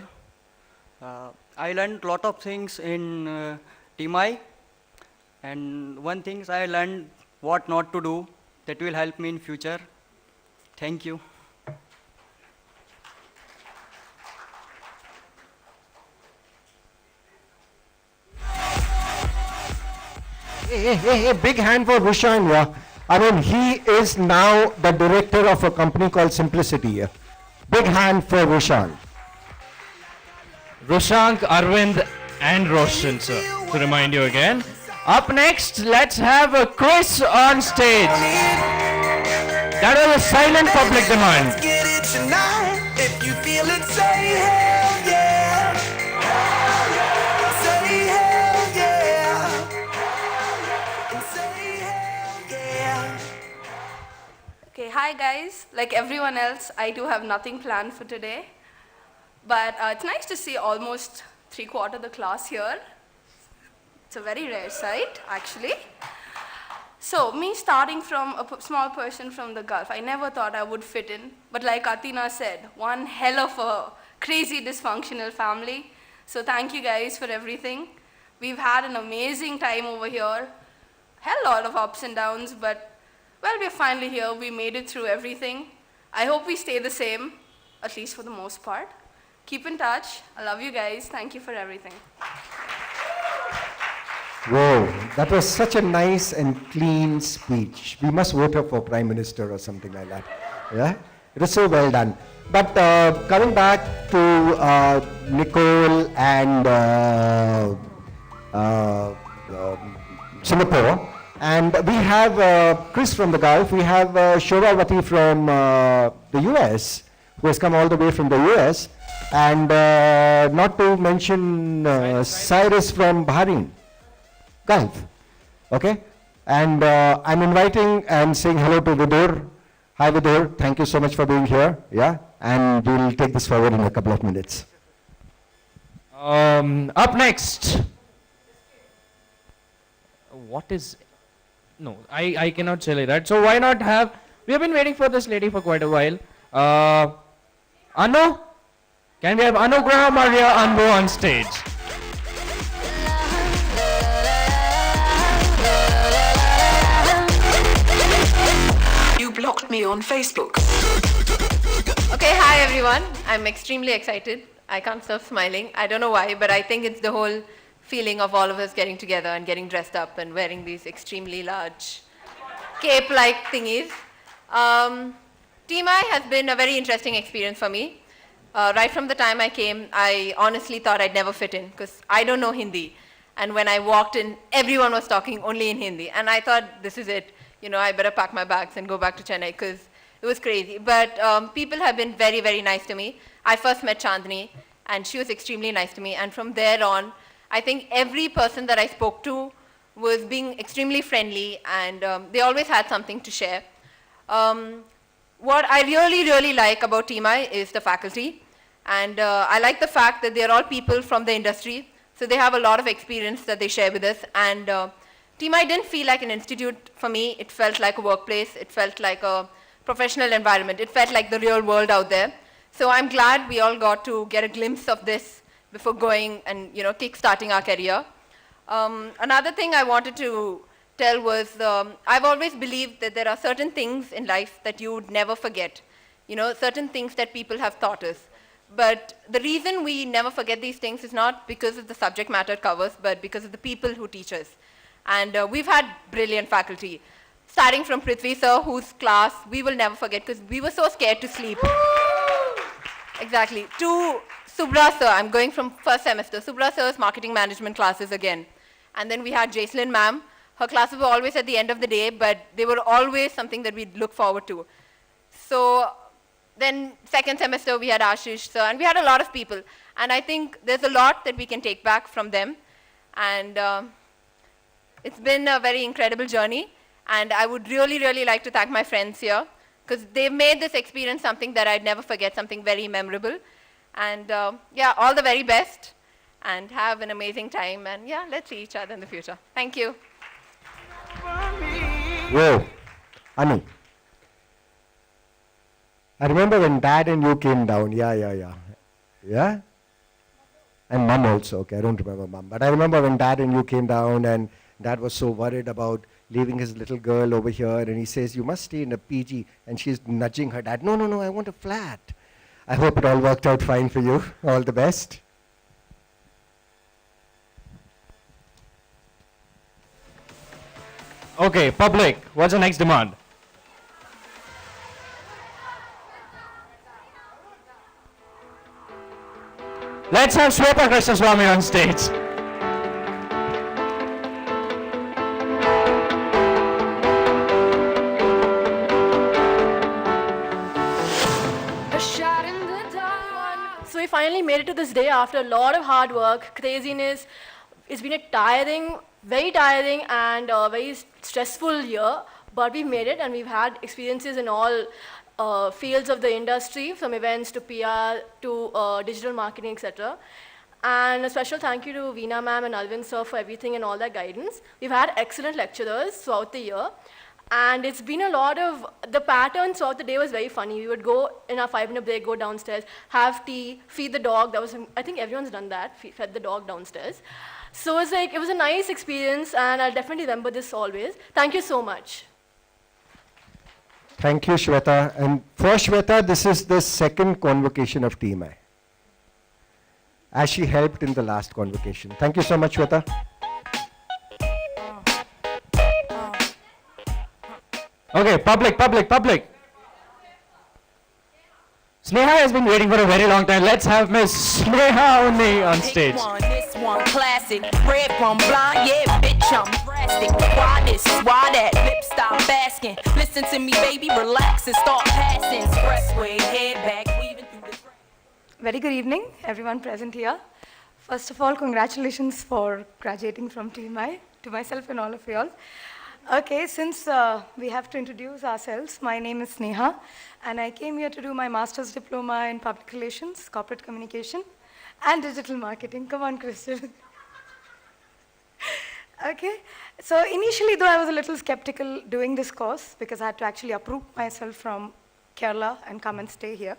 I learned lot of things in teamI, and one thing I learned what not to do that will help me in future. Thank you. Hey, big hand for Rushan, yeah. I mean, he is now the director of a company called Simplicity. Yeah. Big hand for Rushan. Rushank, Arvind, and Roshan, sir. To remind you again. Up next, let's have a quiz on stage. That was a silent public demand. Let's get it tonight. If you feel it, say hell yeah. Say hell yeah. And say hell yeah. Okay, hi guys. Like everyone else, I do have nothing planned for today. But it's nice to see almost 3/4 the class here. It's a very rare sight, actually. So, me starting from a small person from the Gulf, I never thought I would fit in. But like Atina said, one hell of a crazy dysfunctional family. So thank you guys for everything. We've had an amazing time over here. Hell lot of ups and downs, but well, we're finally here. We made it through everything. I hope we stay the same, at least for the most part. Keep in touch. I love you guys. Thank you for everything. Whoa, that was such a nice and clean speech. We must vote her for Prime Minister or something like that. Yeah? It was so well done. But coming back to Nicole and Singapore, and we have Chris from the Gulf, we have Shobhavati from the US, who has come all the way from the US, and not to mention Cyrus from Bahrain. Gulf, okay? And I'm inviting and saying hello to Vidur. Hi Vidur, thank you so much for being here, yeah? And we'll take this forward in a couple of minutes. Up next. What is, no, I cannot say that. So why not have, we have been waiting for this lady for quite a while. Anu? Can we have Anugraha Maria Anbu on stage? Blocked me on Facebook. Okay, hi everyone. I'm extremely excited. I can't stop smiling. I don't know why, but I think it's the whole feeling of all of us getting together and getting dressed up and wearing these extremely large cape-like thingies. teamI has been a very interesting experience for me. Right from the time I came, I honestly thought I'd never fit in because I don't know Hindi. And when I walked in, everyone was talking only in Hindi. And I thought, this is it. You know, I better pack my bags and go back to Chennai because it was crazy. But people have been very, very nice to me. I first met Chandni, and she was extremely nice to me. And from there on, I think every person that I spoke to was being extremely friendly, and they always had something to share. What I really, really like about teamI is the faculty. And I like the fact that they're all people from the industry. So they have a lot of experience that they share with us. And teamI didn't feel like an institute for me. It felt like a workplace. It felt like a professional environment. It felt like the real world out there. So I'm glad we all got to get a glimpse of this before going and, you know, kick-starting our career. Another thing I wanted to tell was I've always believed that there are certain things in life that you would never forget. You know, certain things that people have taught us. But the reason we never forget these things is not because of the subject matter it covers, but because of the people who teach us. And we've had brilliant faculty, starting from Prithvi sir, whose class we will never forget because we were so scared to sleep. Exactly. To Subra sir, I'm going from first semester. Subra sir's marketing management classes again. And then we had Jaislyn ma'am. Her classes were always at the end of the day, but they were always something that we'd look forward to. So then second semester we had Ashish sir, and we had a lot of people. And I think there's a lot that we can take back from them. And it's been a very incredible journey, and I would really, really like to thank my friends here, because they've made this experience something that I'd never forget, something very memorable. And yeah, all the very best. and have an amazing time. And yeah, let's see each other in the future. Thank you. Whoa, Ani. I remember when Dad and you came down. Yeah? And Mum also. Okay, I don't remember Mum. But I remember when Dad and you came down and Dad was so worried about leaving his little girl over here. And he says, you must stay in a PG. And she's nudging her dad. No, I want a flat. I hope it all worked out fine for you. All the best. Okay, public, what's the next demand? Let's have Shweta Krishnaswamy on stage. So we finally made it to this day after a lot of hard work, craziness. It's been a very tiring and very stressful year, but we made it and we've had experiences in all fields of the industry, from events to PR to digital marketing, etc. And a special thank you to Veena ma'am and Arvind sir for everything and all that guidance. We've had excellent lecturers throughout the year. And it's been a lot of, the pattern throughout the day was very funny. We would go in our 5-minute break, go downstairs, have tea, feed the dog. I think everyone's done that, fed the dog downstairs. So it was a nice experience, and I'll definitely remember this always. Thank you so much. Thank you, Shweta. And for Shweta, this is the second convocation of teamI, as she helped in the last convocation. Thank you so much, Shweta. Okay, public. Sneha has been waiting for a very long time. Let's have Miss Sneha Unni on stage. This one classic, red from blind, yeah, bitch, I'm drastic. Why this, why that, lip stop basking. Listen to me, baby, relax and start passing. Expressway, head back, weaving through the... Very good evening, everyone present here. First of all, congratulations for graduating from teamI, to myself and all of you all. Okay, since we have to introduce ourselves, my name is Sneha, and I came here to do my master's diploma in public relations, corporate communication, and digital marketing. Come on, Christian. Okay, so initially, though, I was a little skeptical doing this course because I had to actually uproot myself from Kerala and come and stay here.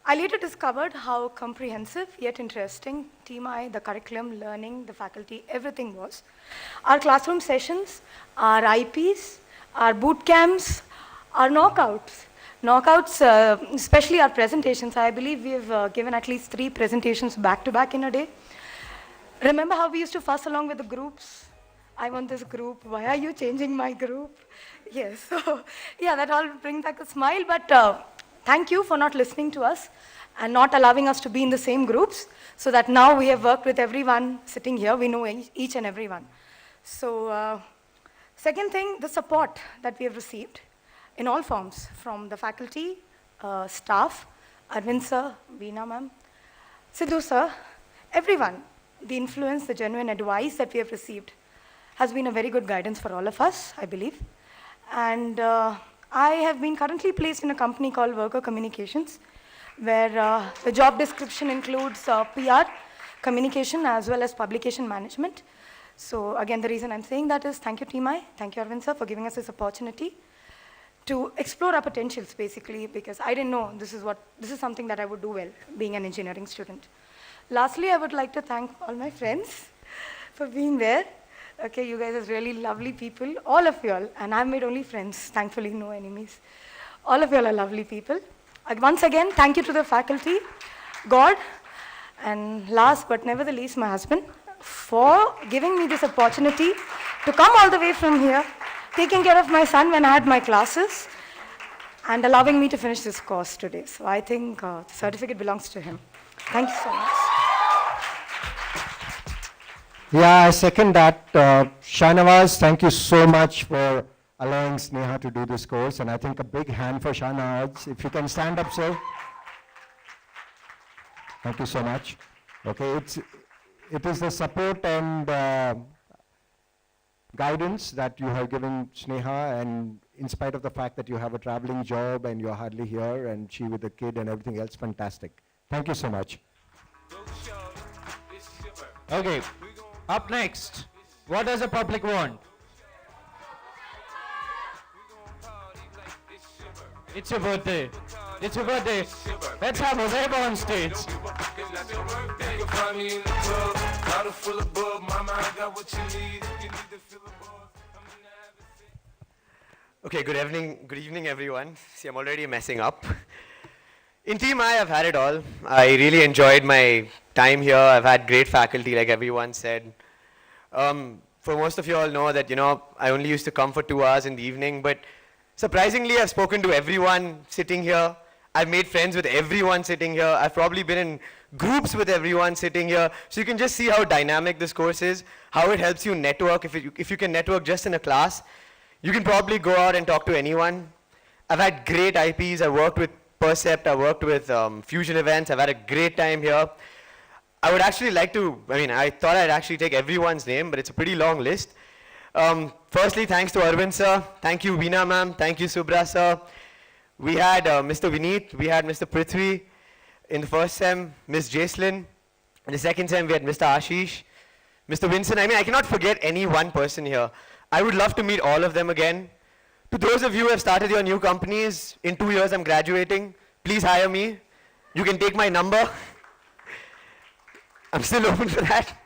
I later discovered how comprehensive yet interesting teamI, the curriculum, learning, the faculty, everything was. Our classroom sessions, our IPs, our boot camps, our knockouts. Knockouts, especially our presentations. I believe we've given at least 3 presentations back to back in a day. Remember how we used to fuss along with the groups? I want this group. Why are you changing my group? Yes, so yeah, that all brings back a smile, but thank you for not listening to us and not allowing us to be in the same groups, so that now we have worked with everyone sitting here. We know each and everyone. So second thing, the support that we have received in all forms, from the faculty, staff, Arvind sir, Veena ma'am, Sidhu sir, everyone. The influence, the genuine advice that we have received has been a very good guidance for all of us, I believe. And I have been currently placed in a company called Worker Communications, where the job description includes PR, communication, as well as publication management. So again, the reason I'm saying that is thank you, teamI, thank you, Arvind sir, for giving us this opportunity to explore our potentials, basically, because I didn't know this is something that I would do well, being an engineering student. Lastly, I would like to thank all my friends for being there. Okay, you guys are really lovely people, all of you all, and I've made only friends, thankfully no enemies. All of you all are lovely people. Once again, thank you to the faculty, God, and last but never the least, my husband, for giving me this opportunity to come all the way from here, taking care of my son when I had my classes, and allowing me to finish this course today. So I think the certificate belongs to him. Thank you so much. Yeah, I second that. Shahnawaz, thank you so much for allowing Sneha to do this course. And I think a big hand for Shahnawaz. If you can stand up, sir. Thank you so much. Okay, it is the support and guidance that you have given Sneha, and in spite of the fact that you have a traveling job and you're hardly here, and she with the kid and everything else, fantastic. Thank you so much. Okay, up next, what does the public want? It's your birthday. It's your birthday. Let's have Jose on stage. Okay, good evening everyone. See, I'm already messing up. In Team I, I've had it all. I really enjoyed my time here. I've had great faculty, like everyone said. For most of you all know that, I only used to come for 2 hours in the evening, but surprisingly, I've spoken to everyone sitting here. I've made friends with everyone sitting here. I've probably been in groups with everyone sitting here. So you can just see how dynamic this course is, how it helps you network. If you can network just in a class, you can probably go out and talk to anyone. I've had great IPs. I worked with Percept. I worked with Fusion Events. I've had a great time here. I would actually like to, I thought I'd actually take everyone's name, but it's a pretty long list. Firstly, thanks to Arvind sir. Thank you, Veena ma'am. Thank you, Subra sir. We had Mr. Vineet. We had Mr. Prithvi. In the first sem, Ms. Jaislin. In the second sem, we had Mr. Ashish. Mr. Vincent. I cannot forget any one person here. I would love to meet all of them again. To those of you who have started your new companies, in 2 years I'm graduating. Please hire me. You can take my number. I'm still open for that.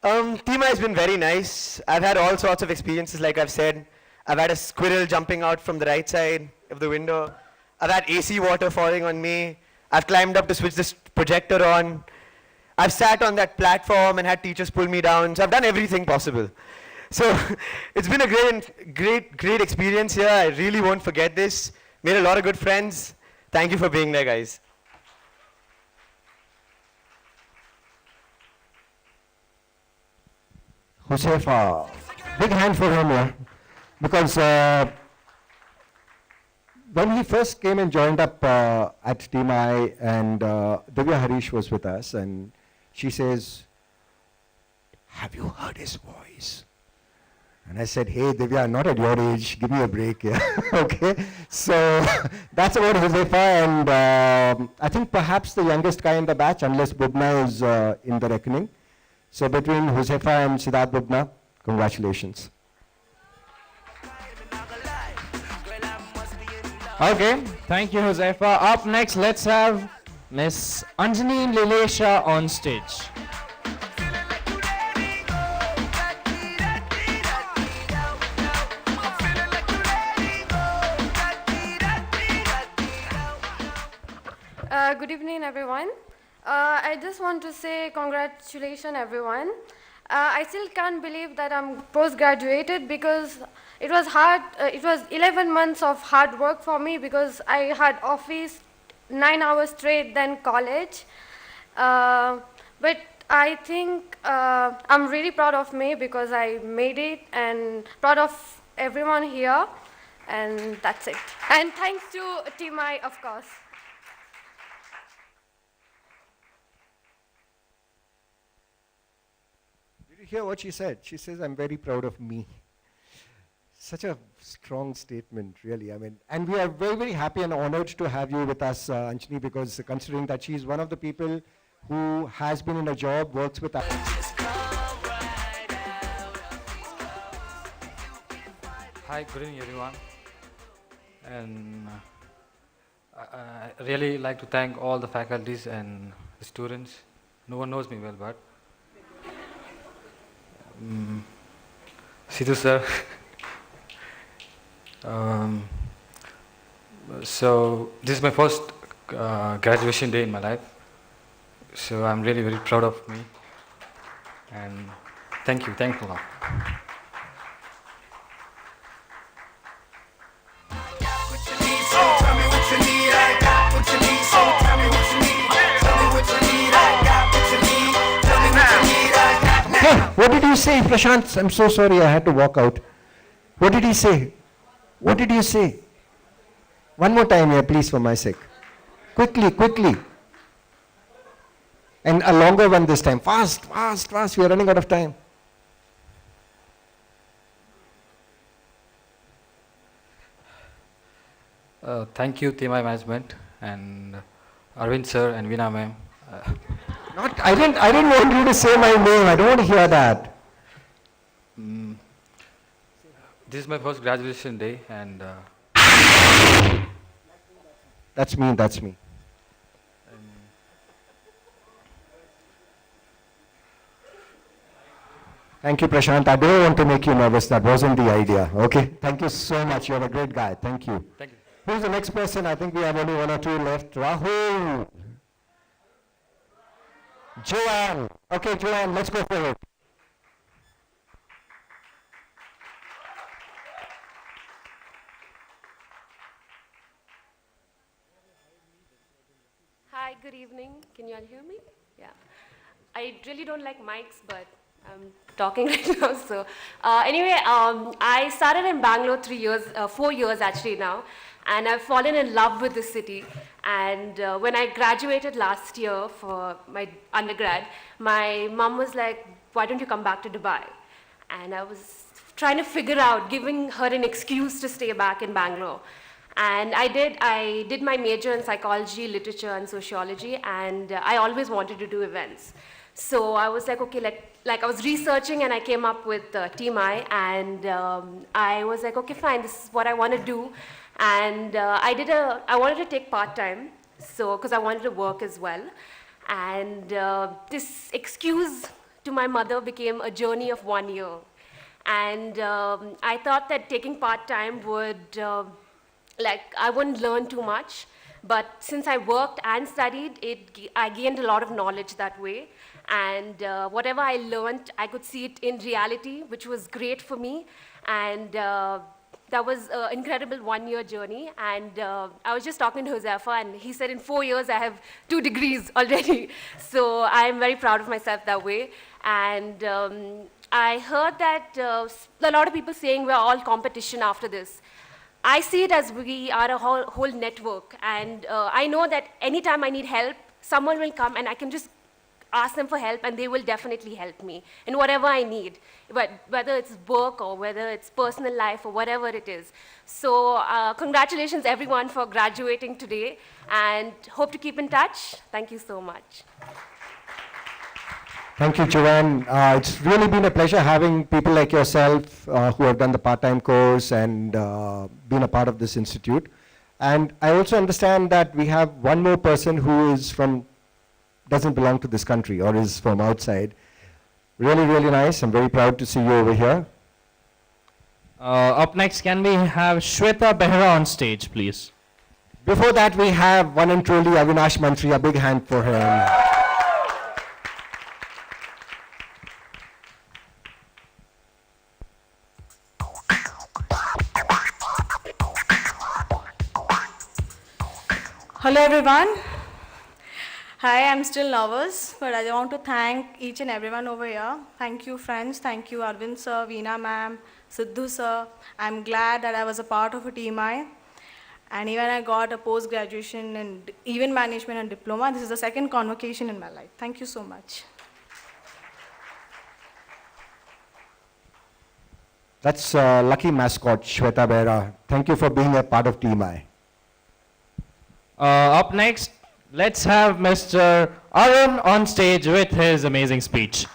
teamI has been very nice. I've had all sorts of experiences, like I've said. I've had a squirrel jumping out from the right side of the window. I've had AC water falling on me. I've climbed up to switch this projector on. I've sat on that platform and had teachers pull me down. So I've done everything possible. So it's been a great experience here. I really won't forget this. Made a lot of good friends. Thank you for being there, guys. Josefa, big hand for him here. Because when he first came and joined up at teamI, and Divya Harish was with us, and she says, "Have you heard his voice?" And I said, "Hey Divya, not at your age, give me a break here." Okay, so that's about Josefa, and I think perhaps the youngest guy in the batch, unless Bubna is in the reckoning. So between Josefa and Siddharth Bubna, congratulations. Okay, thank you, Josefa. Up next, let's have Miss Anjani Lilesha on stage. Good evening, everyone. I just want to say congratulations, everyone. I still can't believe that I'm post-graduated because it was hard. It was 11 months of hard work for me because I had office 9 hours straight, then college. But I think I'm really proud of me because I made it, and proud of everyone here. And that's it. And thanks to teamI, of course. Did you hear what she said? She says, "I'm very proud of me." Such a strong statement, really. And we are very, very happy and honored to have you with us, Anjani, because considering that she's one of the people who has been in a job, works with us. Hi, good evening, everyone. And I really like to thank all the faculties and the students. No one knows me well, but Sidhu sir. So this is my first graduation day in my life. So I'm really very proud of me. And thank you a lot. Hey, what did you say, Prashant? I'm so sorry, I had to walk out. What did he say? What did you say? One more time here, please, for my sake. Quickly, quickly. And a longer one this time. Fast, fast, fast. We are running out of time. Thank you, teamI management, and Arvind sir and Veena ma'am. I didn't want you to say my name. I don't want to hear that. This is my first graduation day, and That's me, that's me. Thank you, Prashant. I don't want to make you nervous. That wasn't the idea. Okay? Thank you so much. You're a great guy. Thank you. Thank you. Who's the next person? I think we have only one or two left. Rahul. Joanne. Okay, Joanne, let's go for it. Hi, good evening. Can you all hear me? Yeah. I really don't like mics, but I'm talking right now. So anyway, I started in Bangalore 4 years actually now, and I've fallen in love with the city. And when I graduated last year for my undergrad, my mom was like, why don't you come back to Dubai? And I was trying to figure out, giving her an excuse to stay back in Bangalore. And I did my major in psychology, literature, and sociology, and I always wanted to do events. So I was like, okay, I was researching, and I came up with teamI, and I was like, okay, fine, this is what I want to do. And I wanted to take part-time, so because I wanted to work as well. And this excuse to my mother became a journey of 1 year. And I thought that taking part-time would, I wouldn't learn too much. But since I worked and studied, I gained a lot of knowledge that way. And whatever I learned, I could see it in reality, which was great for me. And that was an incredible 1 year journey. And I was just talking to Josefa, and he said in 4 years, I have 2 degrees already. So I'm very proud of myself that way. And I heard that a lot of people saying we're all competition after this. I see it as we are a whole network. And I know that anytime I need help, someone will come and I can just ask them for help, and they will definitely help me in whatever I need, whether it's work or whether it's personal life or whatever it is. So congratulations everyone for graduating today, and hope to keep in touch. Thank you so much. Thank you, Joanne. It's really been a pleasure having people like yourself who have done the part-time course and been a part of this institute. And I also understand that we have one more person who is doesn't belong to this country or is from outside. Really, really nice. I'm very proud to see you over here. Up next, can we have Shweta Behra on stage, please? Before that, we have one and truly Avinash Mantri. A big hand for him. Hello everyone. Hi, I'm still nervous, but I want to thank each and everyone over here. Thank you friends, thank you Arvind sir, Veena ma'am, Siddhu sir. I'm glad that I was a part of a teamI, and even I got a post-graduation in event management and diploma. This is the second convocation in my life. Thank you so much. That's lucky mascot, Shweta Behra. Thank you for being a part of teamI. Up next, let's have Mr. Arun on stage with his amazing speech.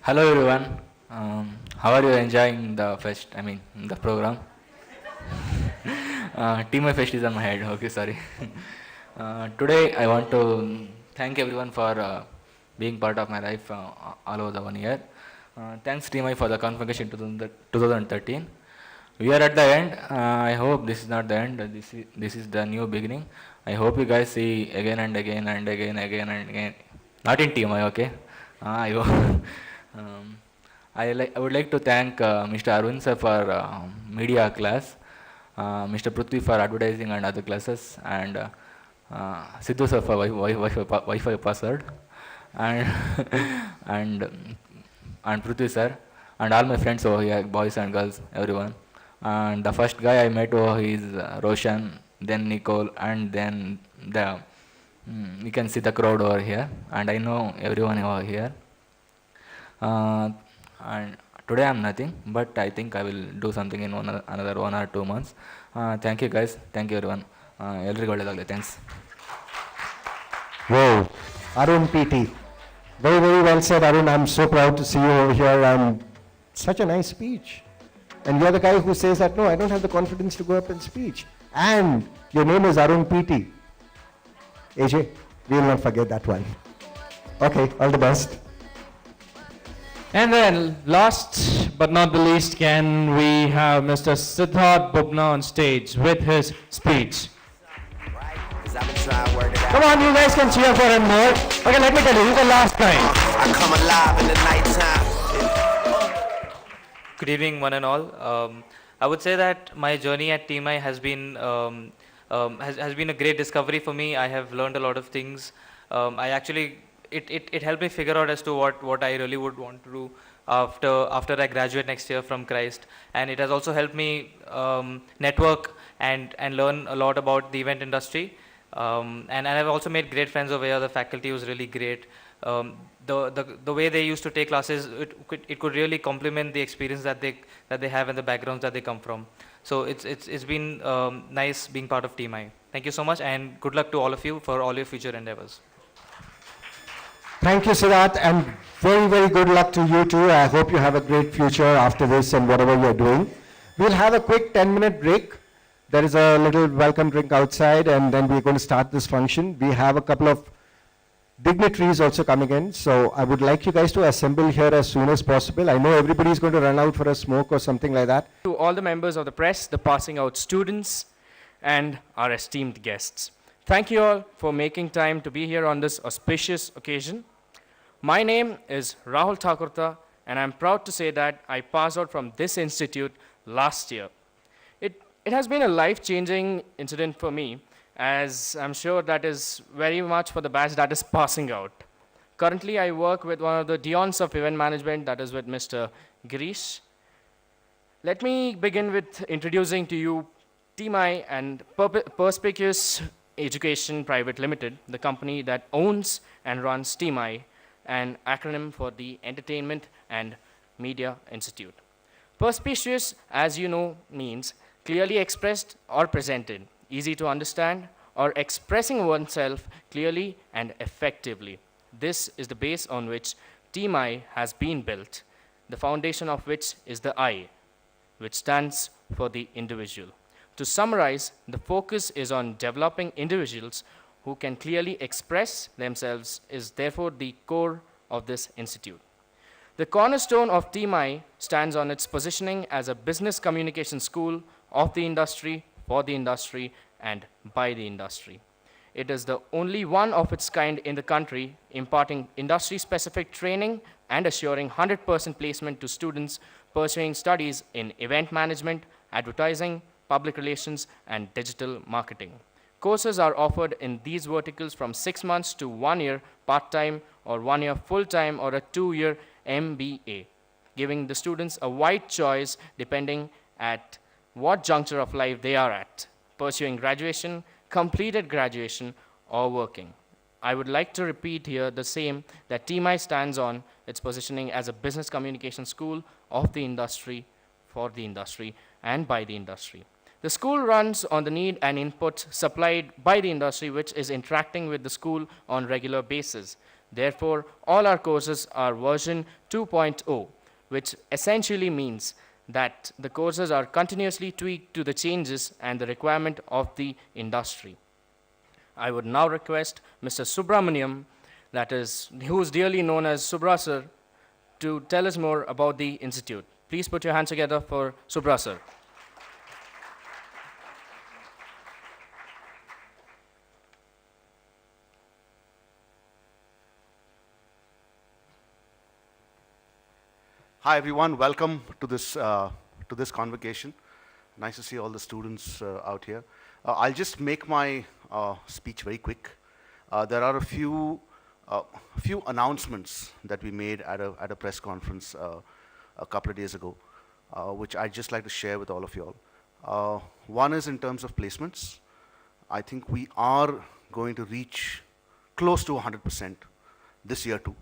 Hello everyone. How are you enjoying the the program? teamI fest is on my head. Okay, sorry. Today I want to thank everyone for being part of my life all over the 1 year. Thanks teamI for the Convocation 2013. We are at the end. I hope this is not the end. This is the new beginning. I hope you guys see again and again and again and again. Not in teamI, okay? I hope. I would like to thank Mr. Arvind sir for media class, Mr. Prithvi for advertising and other classes, and Siddhu sir for Wi-Fi password, and and Prithvi sir, and all my friends over here, boys and girls, everyone. And the first guy I met over is Roshan, then Nicole, and then you can see the crowd over here, and I know everyone over here. And today I'm nothing, but I think I will do something in another 1 or 2 months. Thank you guys. Thank you everyone. ಎಲ್ರಿಗೂ ಒಳ್ಳೆಯದಾಗಲಿ. Thanks. Whoa, Arun PT. Very, very well said, Arun. I'm so proud to see you over here, and such a nice speech. And you're the guy who says that, no, I don't have the confidence to go up and speech. And your name is Arun PT. AJ, we will not forget that one. Okay, all the best. And then, last but not the least, can we have Mr. Siddharth Bubna on stage with his speech. Come on, you guys can cheer for him more. Okay, let me tell you, this is the last time. I come alive in the nighttime. Good evening, one and all. I would say that my journey at teamI has been has been a great discovery for me. I have learned a lot of things. I actually it helped me figure out as to what I really would want to do after I graduate next year from Christ, and it has also helped me network and learn a lot about the event industry. And I've also made great friends over here. The faculty was really great. The way they used to take classes, it could really complement the experience that they have and the backgrounds that they come from. So it's been nice being part of teamI. Thank you so much, and good luck to all of you for all your future endeavors. Thank you, Siddharth, and very, very good luck to you too. I hope you have a great future after this and whatever you're doing. We'll have a quick 10-minute break. There is a little welcome drink outside, and then we're going to start this function. We have a couple of dignitaries also coming in, so I would like you guys to assemble here as soon as possible. I know everybody's going to run out for a smoke or something like that. To all the members of the press, the passing out students, and our esteemed guests. Thank you all for making time to be here on this auspicious occasion. My name is Rahul Thakurta, and I'm proud to say that I passed out from this institute last year. It has been a life-changing incident for me, as I'm sure that is very much for the batch that is passing out. Currently, I work with one of the Deans of event management, that is with Mr. Girish. Let me begin with introducing to you teamI and Perspicuous Education Private Limited, the company that owns and runs teamI, an acronym for the Entertainment and Media Institute. Perspicuous, as you know, means clearly expressed or presented, easy to understand, or expressing oneself clearly and effectively. This is the base on which teamI has been built, the foundation of which is the I, which stands for the individual. To summarize, the focus is on developing individuals who can clearly express themselves is therefore the core of this institute. The cornerstone of teamI stands on its positioning as a business communication school of the industry, for the industry, and by the industry. It is the only one of its kind in the country, imparting industry-specific training and assuring 100% placement to students pursuing studies in event management, advertising, public relations, and digital marketing. Courses are offered in these verticals from 6 months to 1 year part-time, or 1 year full-time, or a 2-year MBA, giving the students a wide choice depending at what juncture of life they are at, pursuing graduation, completed graduation, or working. I would like to repeat here the same, that teamI stands on its positioning as a business communication school of the industry, for the industry, and by the industry. The school runs on the need and input supplied by the industry, which is interacting with the school on regular basis. Therefore, all our courses are version 2.0, which essentially means that the courses are continuously tweaked to the changes and the requirement of the industry. I would now request Mr. Subramaniam, who is dearly known as Subra sir, to tell us more about the institute. Please put your hands together for Subra sir. Hi everyone, welcome to this convocation. Nice to see all the students out here. I'll just make my speech very quick. There are a few announcements that we made at a press conference a couple of days ago, which I'd just like to share with all of you all. One is in terms of placements. I think we are going to reach close to 100% this year too.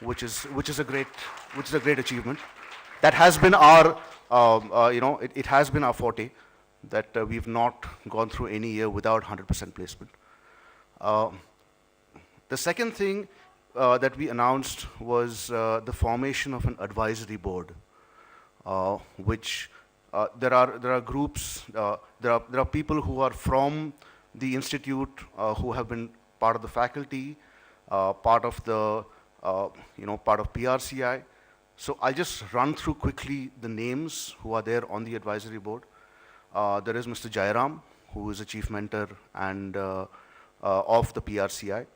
which is a great achievement. That has been our it has been our forte, that we've not gone through any year without 100% placement. The second thing that we announced was the formation of an advisory board, which there are groups, there are people who are from the institute who have been part of the faculty, part of the part of PRCI. So I'll just run through quickly the names who are there on the advisory board. There is Mr. Jairam, who is a chief mentor and of the PRCI.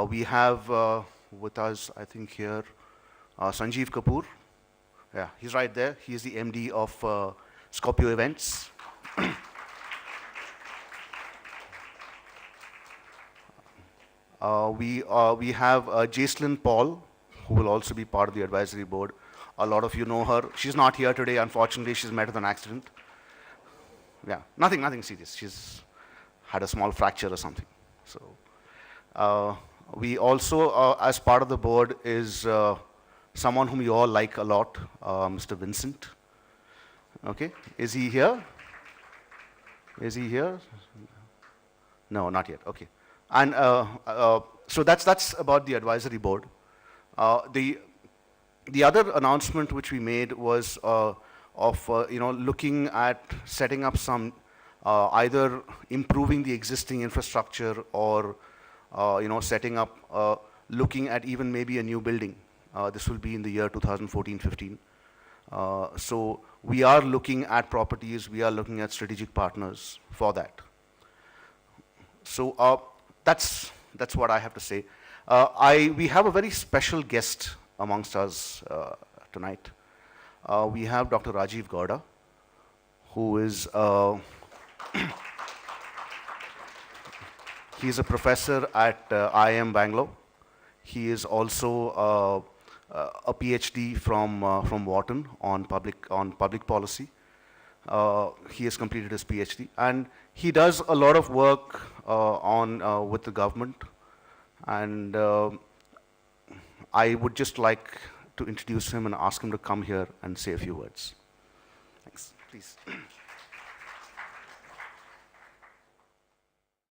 We have with us, I think here, Sanjeev Kapoor. Yeah, he's right there. He is the MD of Scorpio Events. We have Jaislyn Paul, who will also be part of the advisory board. A lot of you know her. She's not here today, unfortunately. She's met with an accident. Yeah, nothing serious. She's had a small fracture or something. So we also, as part of the board, is someone whom you all like a lot, Mr. Vincent. Okay, is he here? Is he here? No, not yet. Okay, and so that's about the advisory board. The other announcement which we made was of looking at setting up some either improving the existing infrastructure or setting up looking at even maybe a new building. This will be in the year 2014-15. So we are looking at properties, we are looking at strategic partners for that. So that's what I have to say. We have a very special guest amongst us tonight. We have Dr. Rajiv Gowda, who is he's a professor at IIM Bangalore. He is also a PhD from Wharton on public policy. He has completed his PhD, and he does a lot of work with the government. And I would just like to introduce him and ask him to come here and say a few words. Thanks. Please.